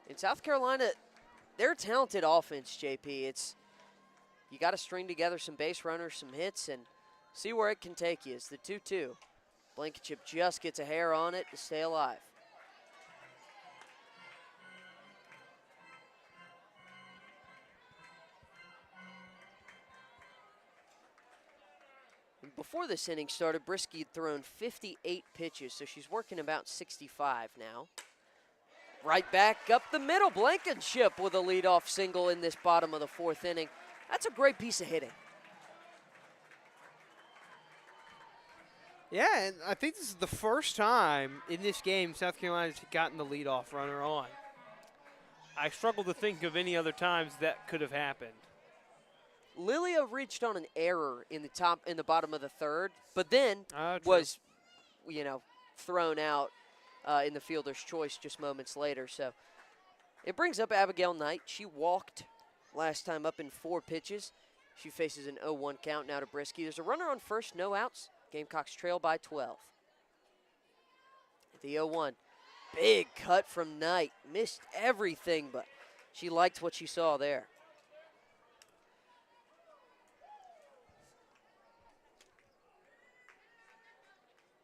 In South Carolina, they're a talented offense, JP. You got to string together some base runners, some hits, and see where it can take you. It's the 2-2. Blankenship just gets a hair on it to stay alive. Before this inning started, Brisky had thrown 58 pitches, so she's working about 65 now. Right back up the middle, Blankenship with a leadoff single in this bottom of the 4th inning. That's a great piece of hitting. Yeah, and I think this is the first time in this game South Carolina's gotten the leadoff runner on. I struggle to think of any other times that could have happened. Lilia reached on an error in the bottom of the 3rd, but then was thrown out in the fielder's choice just moments later. So it brings up Abigail Knight. She walked last time up in 4 pitches. She faces an 0-1 count now to Brisky. There's a runner on first, no outs. Gamecocks trail by 12. At the 0-1, big cut from Knight. Missed everything, but she liked what she saw there.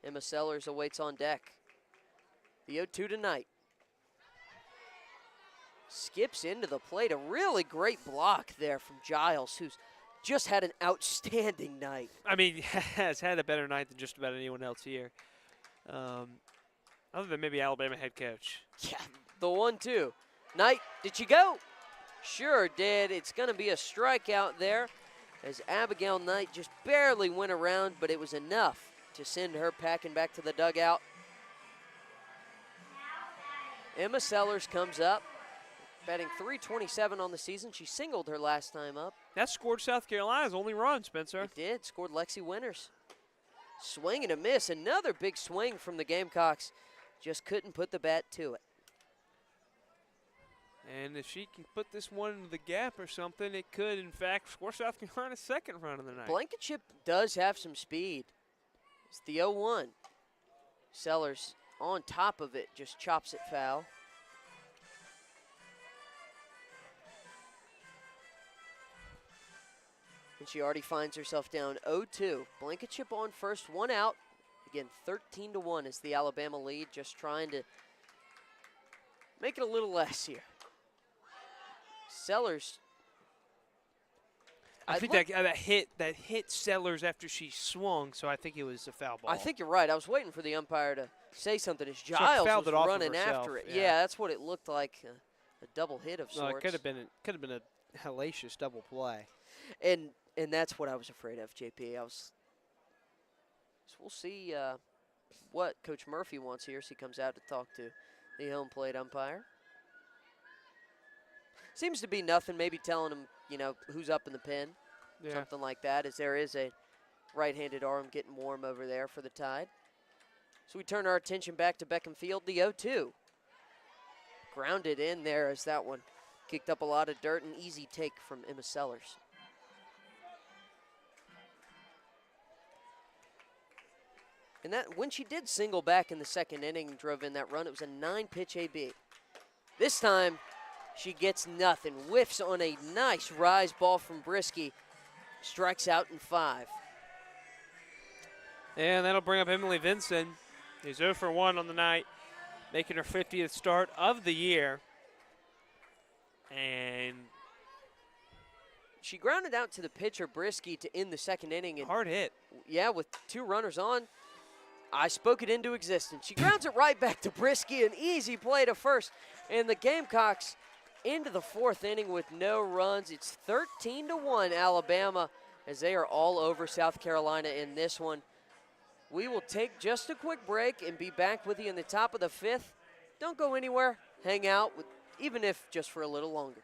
Emma Sellers awaits on deck. The 0-2 to Knight. Skips into the plate. A really great block there from Giles, who's just had an outstanding night. I mean, has had a better night than just about anyone else here. Other than maybe Alabama head coach. Yeah, the 1-2. Knight, did she go? Sure did. It's going to be a strikeout there as Abigail Knight just barely went around, but it was enough to send her packing back to the dugout. Emma Sellers comes up, batting .327 on the season. She singled her last time up. That scored South Carolina's only run, Spencer. It did. Scored Lexi Winters. Swing and a miss. Another big swing from the Gamecocks. Just couldn't put the bat to it. And if she can put this one into the gap or something, it could, in fact, score South Carolina's second run of the night. Blankenship does have some speed. It's the 0-1. Sellers on top of it, just chops it foul. And she already finds herself down 0-2. Blankenship on first, 1 out. Again, 13-1 is the Alabama lead, just trying to make it a little less here. Sellers. I think that hit Sellers after she swung, so I think it was a foul ball. I think you're right. I was waiting for the umpire to say something as Giles was running after it. Yeah, that's what it looked like, a double hit of sorts. It could have been a hellacious double play. And that's what I was afraid of, JP. So we'll see what Coach Murphy wants here as he comes out to talk to the home plate umpire. Seems to be nothing, maybe telling him, who's up in the pen, something like that, as there is a right-handed arm getting warm over there for the Tide. So we turn our attention back to Beckham Field, the 0-2. Grounded in there as that one kicked up a lot of dirt, an easy take from Emma Sellers. And that when she did single back in the second inning and drove in that run, it was a 9-pitch AB. This time, she gets nothing. Whiffs on a nice rise ball from Brisky. Strikes out in 5. And that'll bring up Emily Vinson, who's 0 for 1 on the night, making her 50th start of the year. And she grounded out to the pitcher, Brisky, to end the second inning. And hard hit. Yeah, with 2 runners on, I spoke it into existence. She grounds it right back to Brisky, an easy play to first. And the Gamecocks into the 4th inning with no runs. It's 13-1 Alabama as they are all over South Carolina in this one. We will take just a quick break and be back with you in the top of the 5th. Don't go anywhere. Hang out, even if just for a little longer.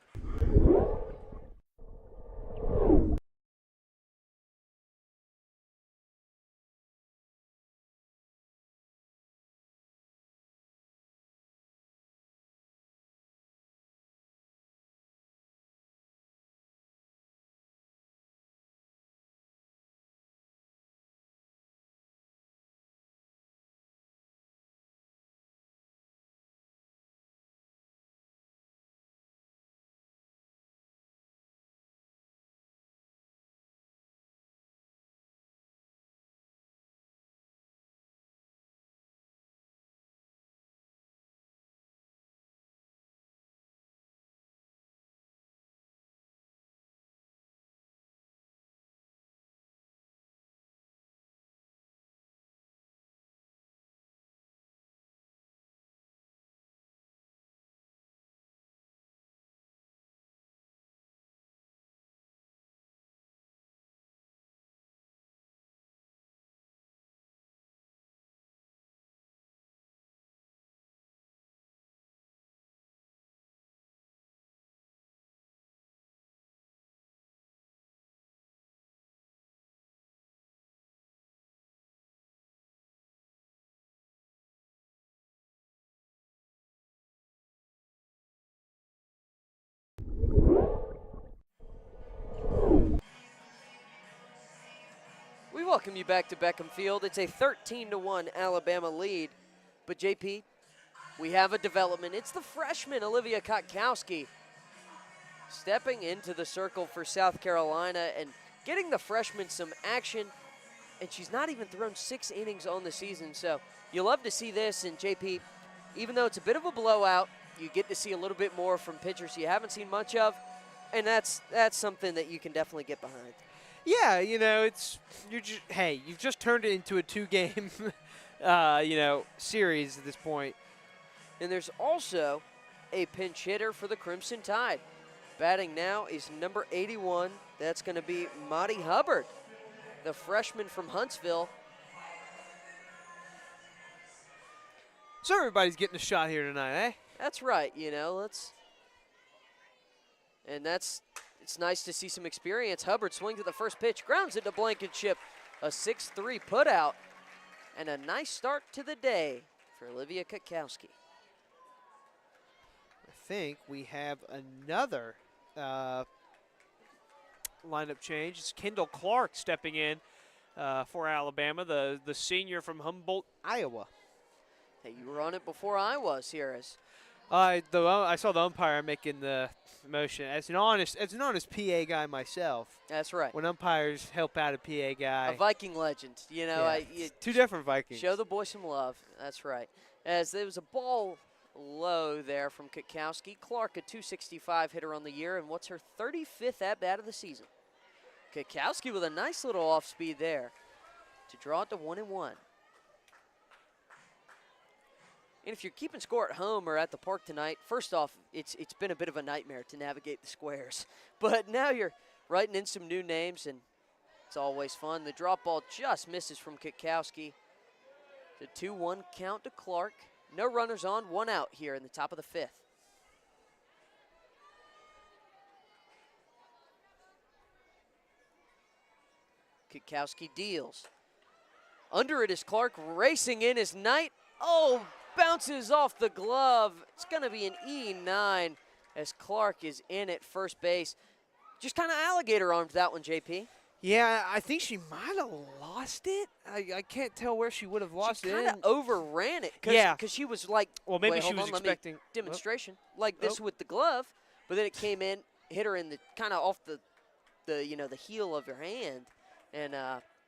We welcome you back to Beckham Field. It's a 13-1 Alabama lead. But JP, we have a development. It's the freshman, Olivia Kotkowski, stepping into the circle for South Carolina and getting the freshman some action. And she's not even thrown 6 innings on the season. So you love to see this. And JP, even though it's a bit of a blowout, you get to see a little bit more from pitchers you haven't seen much of. And that's something that you can definitely get behind. Yeah, you've just turned it into a 2-game, series at this point. And there's also a pinch hitter for the Crimson Tide. Batting now is number 81. That's going to be Maddie Hubbard, the freshman from Huntsville. So everybody's getting a shot here tonight, eh? That's right, it's nice to see some experience. Hubbard swings at the first pitch, grounds it to Blankenship. A 6-3 putout, and a nice start to the day for Olivia Kotkowski. I think we have another lineup change. It's Kendall Clark stepping in for Alabama, the senior from Humboldt, Iowa. Hey, you were on it before I was here. I saw the umpire making the motion. As an honest PA guy myself. That's right. When umpires help out a PA guy. A Viking legend. Two different Vikings. Show the boy some love. That's right. As there was a ball low there from Kotkowski. Clark, a 265 hitter on the year, and what's her 35th at-bat of the season. Kotkowski with a nice little off-speed there to draw it to 1-1. And if you're keeping score at home or at the park tonight, first off, it's been a bit of a nightmare to navigate the squares. But now you're writing in some new names, and it's always fun. The drop ball just misses from Kotkowski. The 2-1 count to Clark. No runners on, 1 out here in the top of the 5th. Kotkowski deals. Under it is Clark, racing in is Knight. Oh, bounces off the glove. It's going to be an E9 as Clark is in at first base. Just kind of alligator armed that one, JP. Yeah, I think she might have lost it. I can't tell where she would have lost it. She kind of overran it. Because she was like, well, maybe she was expecting demonstration like this with the glove, but then it came in, hit her in the kind of off the heel of her hand, and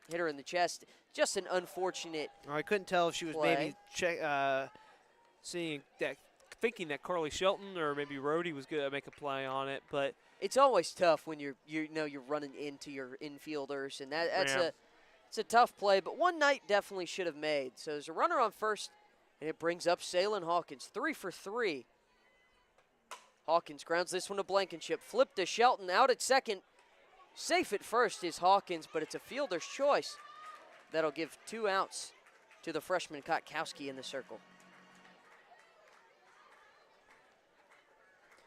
hit her in the chest. Just an unfortunate I couldn't tell if she was play. Maybe thinking that Carly Shelton or maybe Rhodey was going to make a play on it, but it's always tough when you're running into your infielders, and it's a tough play. But one Knight definitely should have made. So there's a runner on first, and it brings up Salyn Hawkins, 3 for 3. Hawkins grounds this one to Blankenship, flip to Shelton, out at second. Safe at first is Hawkins, but it's a fielder's choice. That'll give 2 outs to the freshman Kotkowski in the circle.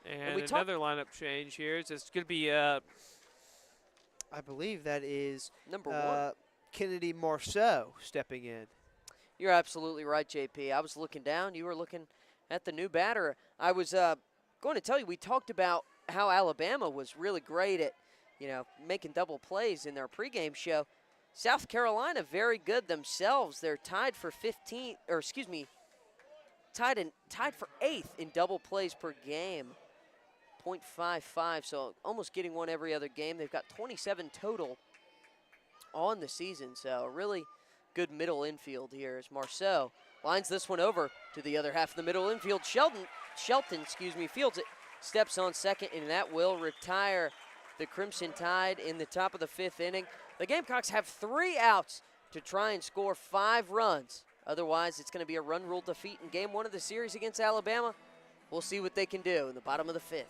And another lineup change here. It's going to be, I believe that is number 1. Kennedy Marceau stepping in. You're absolutely right, JP. I was looking down. You were looking at the new batter. I was going to tell you, we talked about how Alabama was really great at, making double plays in their pregame show. South Carolina, very good themselves. They're tied for tied for 8th in double plays per game. 0.55, so almost getting one every other game. They've got 27 total on the season, so a really good middle infield here as Marceau lines this one over to the other half of the middle infield. Shelton, fields it, steps on second, and that will retire the Crimson Tide in the top of the 5th inning. The Gamecocks have 3 outs to try and score 5 runs. Otherwise, it's going to be a run rule defeat in game 1 of the series against Alabama. We'll see what they can do in the bottom of the 5th.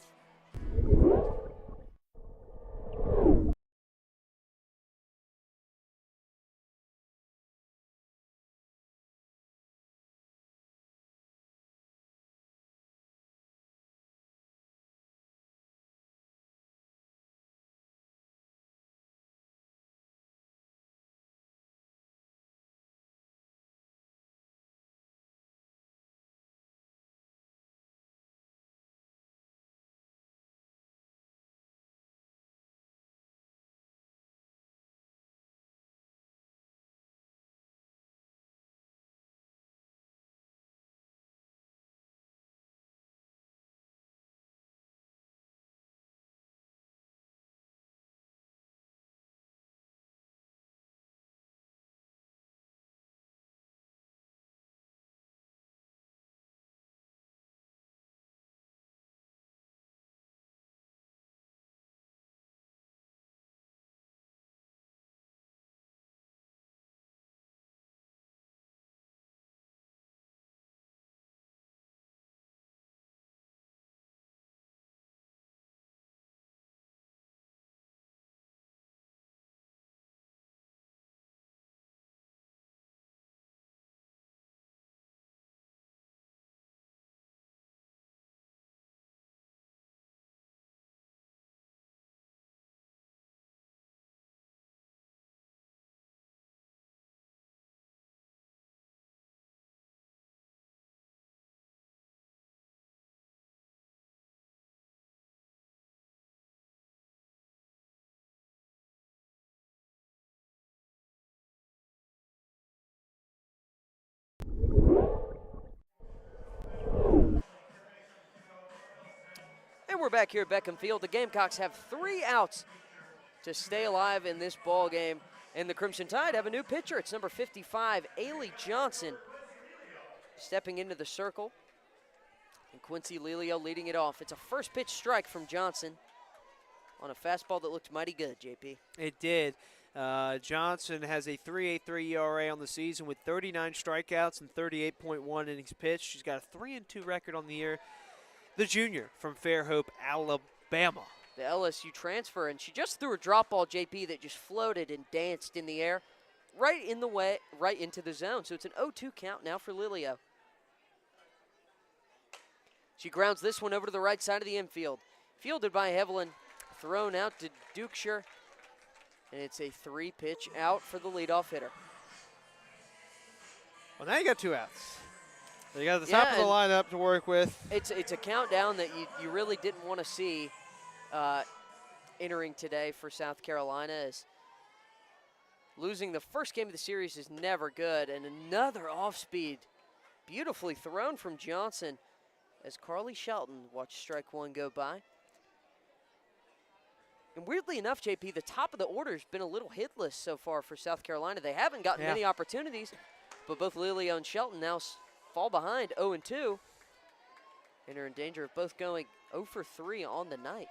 we're back here at Beckham Field. The Gamecocks have 3 outs to stay alive in this ball game. And the Crimson Tide have a new pitcher. It's number 55, Ailey Johnson, stepping into the circle. And Quincy Lelio leading it off. It's a first pitch strike from Johnson on a fastball that looked mighty good, JP. It did. Johnson has a 3.83 ERA on the season with 39 strikeouts and 38.1 innings pitched. She's got a 3-2 record on the year. The junior from Fairhope, Alabama. The LSU transfer, and she just threw a drop ball, JP, that just floated and danced in the air right into the zone. So it's an 0-2 count now for Lelio. She grounds this one over to the right side of the infield. Fielded by Hevelin, thrown out to Dukeshire, and it's a 3-pitch out for the leadoff hitter. Well, now you got 2 outs. You got the top of the lineup to work with. It's a countdown that you really didn't want to see entering today for South Carolina. As losing the first game of the series is never good, and another off-speed, beautifully thrown from Johnson as Carly Shelton watched strike 1 go by. And weirdly enough, JP, the top of the order has been a little hitless so far for South Carolina. They haven't gotten many opportunities, but both Lelio and Shelton now fall behind 0-2 and are in danger of both going 0 for 3 on the night.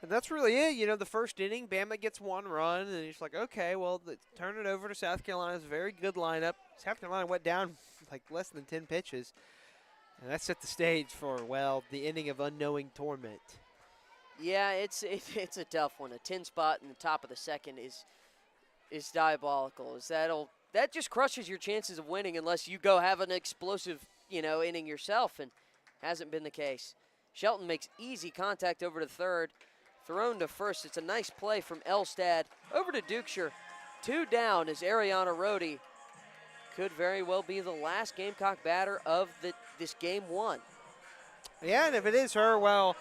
And that's really it. You know, the first inning, Bama gets 1 run, and you're just like, okay, well, turn it over to South Carolina's very good lineup. South Carolina went down like less than 10 pitches. And that set the stage for, well, the inning of unknowing torment. Yeah, it's a tough one. A 10 spot in the top of the second is diabolical. That just crushes your chances of winning unless you go have an explosive, inning yourself, and hasn't been the case. Shelton makes easy contact over to third, thrown to first. It's a nice play from Elstad over to Dukeshire. 2 down as Ariana Rohde could very well be the last Gamecock batter of this game 1. Yeah, and if it is her, well,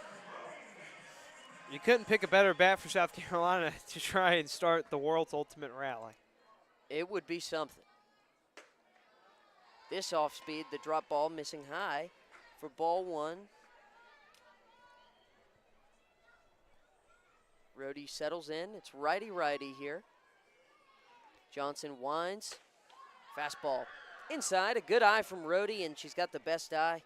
you couldn't pick a better bat for South Carolina to try and start the world's ultimate rally. It would be something. This off speed, the drop ball missing high for ball 1. Rohde settles in. It's righty-righty here. Johnson winds. Fastball inside. A good eye from Rohde, and she's got the best eye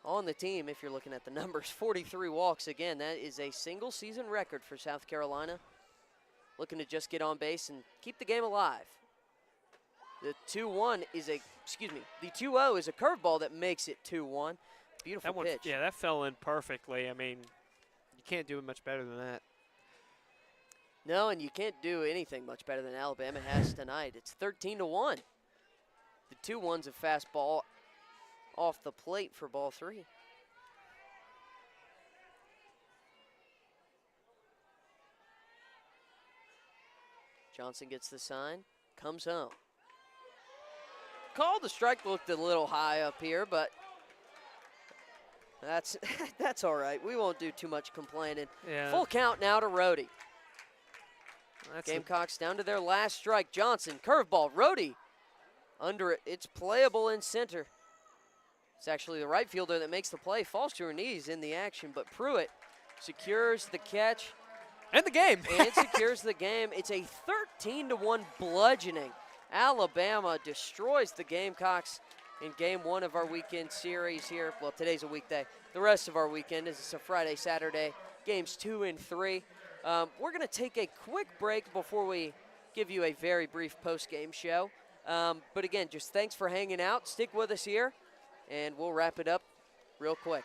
on the team if you're looking at the numbers. 43 walks. Again, that is a single season record for South Carolina. Looking to just get on base and keep the game alive. The 2-0 is a curveball that makes it 2-1. Beautiful pitch. Yeah, that fell in perfectly. I mean, you can't do it much better than that. No, and you can't do anything much better than Alabama has tonight. It's 13-1. The 2-1's a fastball off the plate for ball 3. Johnson gets the sign, comes home. Call the strike looked a little high up here, but that's all right. We won't do too much complaining. Yeah. Full count now to Rohde. Gamecocks down to their last strike. Johnson, curveball, Rohde under it. It's playable in center. It's actually the right fielder that makes the play. Falls to her knees in the action, but Pruitt secures the catch. And the game. And it secures the game. It's a 13-1 bludgeoning. Alabama destroys the Gamecocks in game 1 of our weekend series here. Well, today's a weekday. The rest of our weekend is a Friday, Saturday. Games 2 and 3. We're going to take a quick break before we give you a very brief post-game show. But again, just thanks for hanging out. Stick with us here, and we'll wrap it up real quick.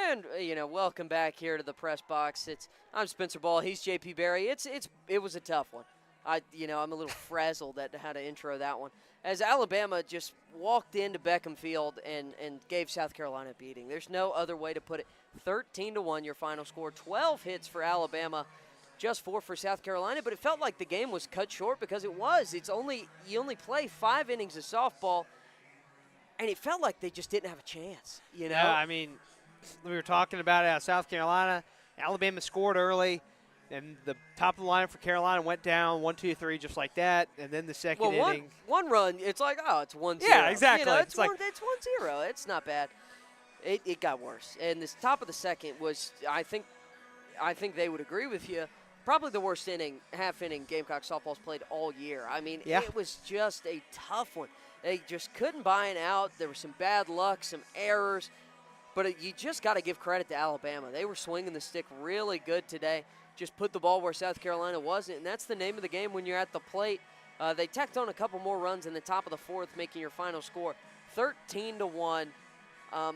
And welcome back here to the press box. I'm Spencer Ball. He's JP Barry. It was a tough one. I'm a little frazzled at how to intro that one. As Alabama just walked into Beckham Field and gave South Carolina a beating. There's no other way to put it. 13-1 your final score. 12 hits for Alabama, just 4 for South Carolina. But it felt like the game was cut short because it was. You only play 5 innings of softball, and it felt like they just didn't have a chance. Yeah, I mean, we were talking about it at South Carolina. Alabama scored early, and the top of the line for Carolina went down 1, 2, 3, just like that. And then the second inning, one run, it's like, oh, it's 1-0. Yeah, exactly. It's 1-0. It's not bad. It got worse. And this top of the second was, I think they would agree with you, probably the worst half inning Gamecock softball's played all year. I mean, It was just a tough one. They just couldn't buy it out. There was some bad luck, some errors. But you just got to give credit to Alabama. They were swinging the stick really good today. Just put the ball where South Carolina wasn't, and that's the name of the game when you're at the plate. They tacked on a couple more runs in the top of the fourth, making your final score 13-1.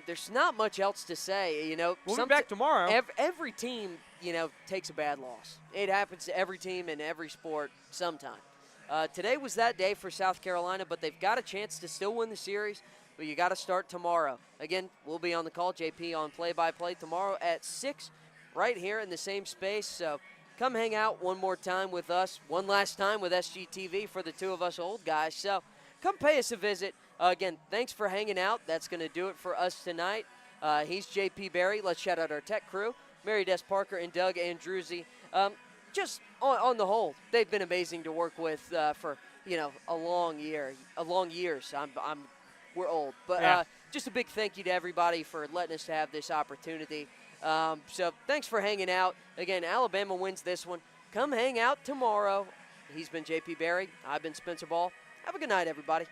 There's not much else to say. We'll be back tomorrow. Every team, takes a bad loss. It happens to every team in every sport sometime. Today was that day for South Carolina, but they've got a chance to still win the series. But you got to start tomorrow. Again, we'll be on the call, JP, on play-by-play tomorrow at 6, right here in the same space. So come hang out one more time with us, one last time with SGTV for the two of us old guys. So come pay us a visit. Again, thanks for hanging out. That's going to do it for us tonight. He's JP Barry. Let's shout out our tech crew, Mary Des Parker and Doug Andreuzzi. Just on the whole, they've been amazing to work with for a long years. We're old, but just a big thank you to everybody for letting us have this opportunity. So thanks for hanging out. Again, Alabama wins this one. Come hang out tomorrow. He's been JP Barry. I've been Spencer Ball. Have a good night, everybody.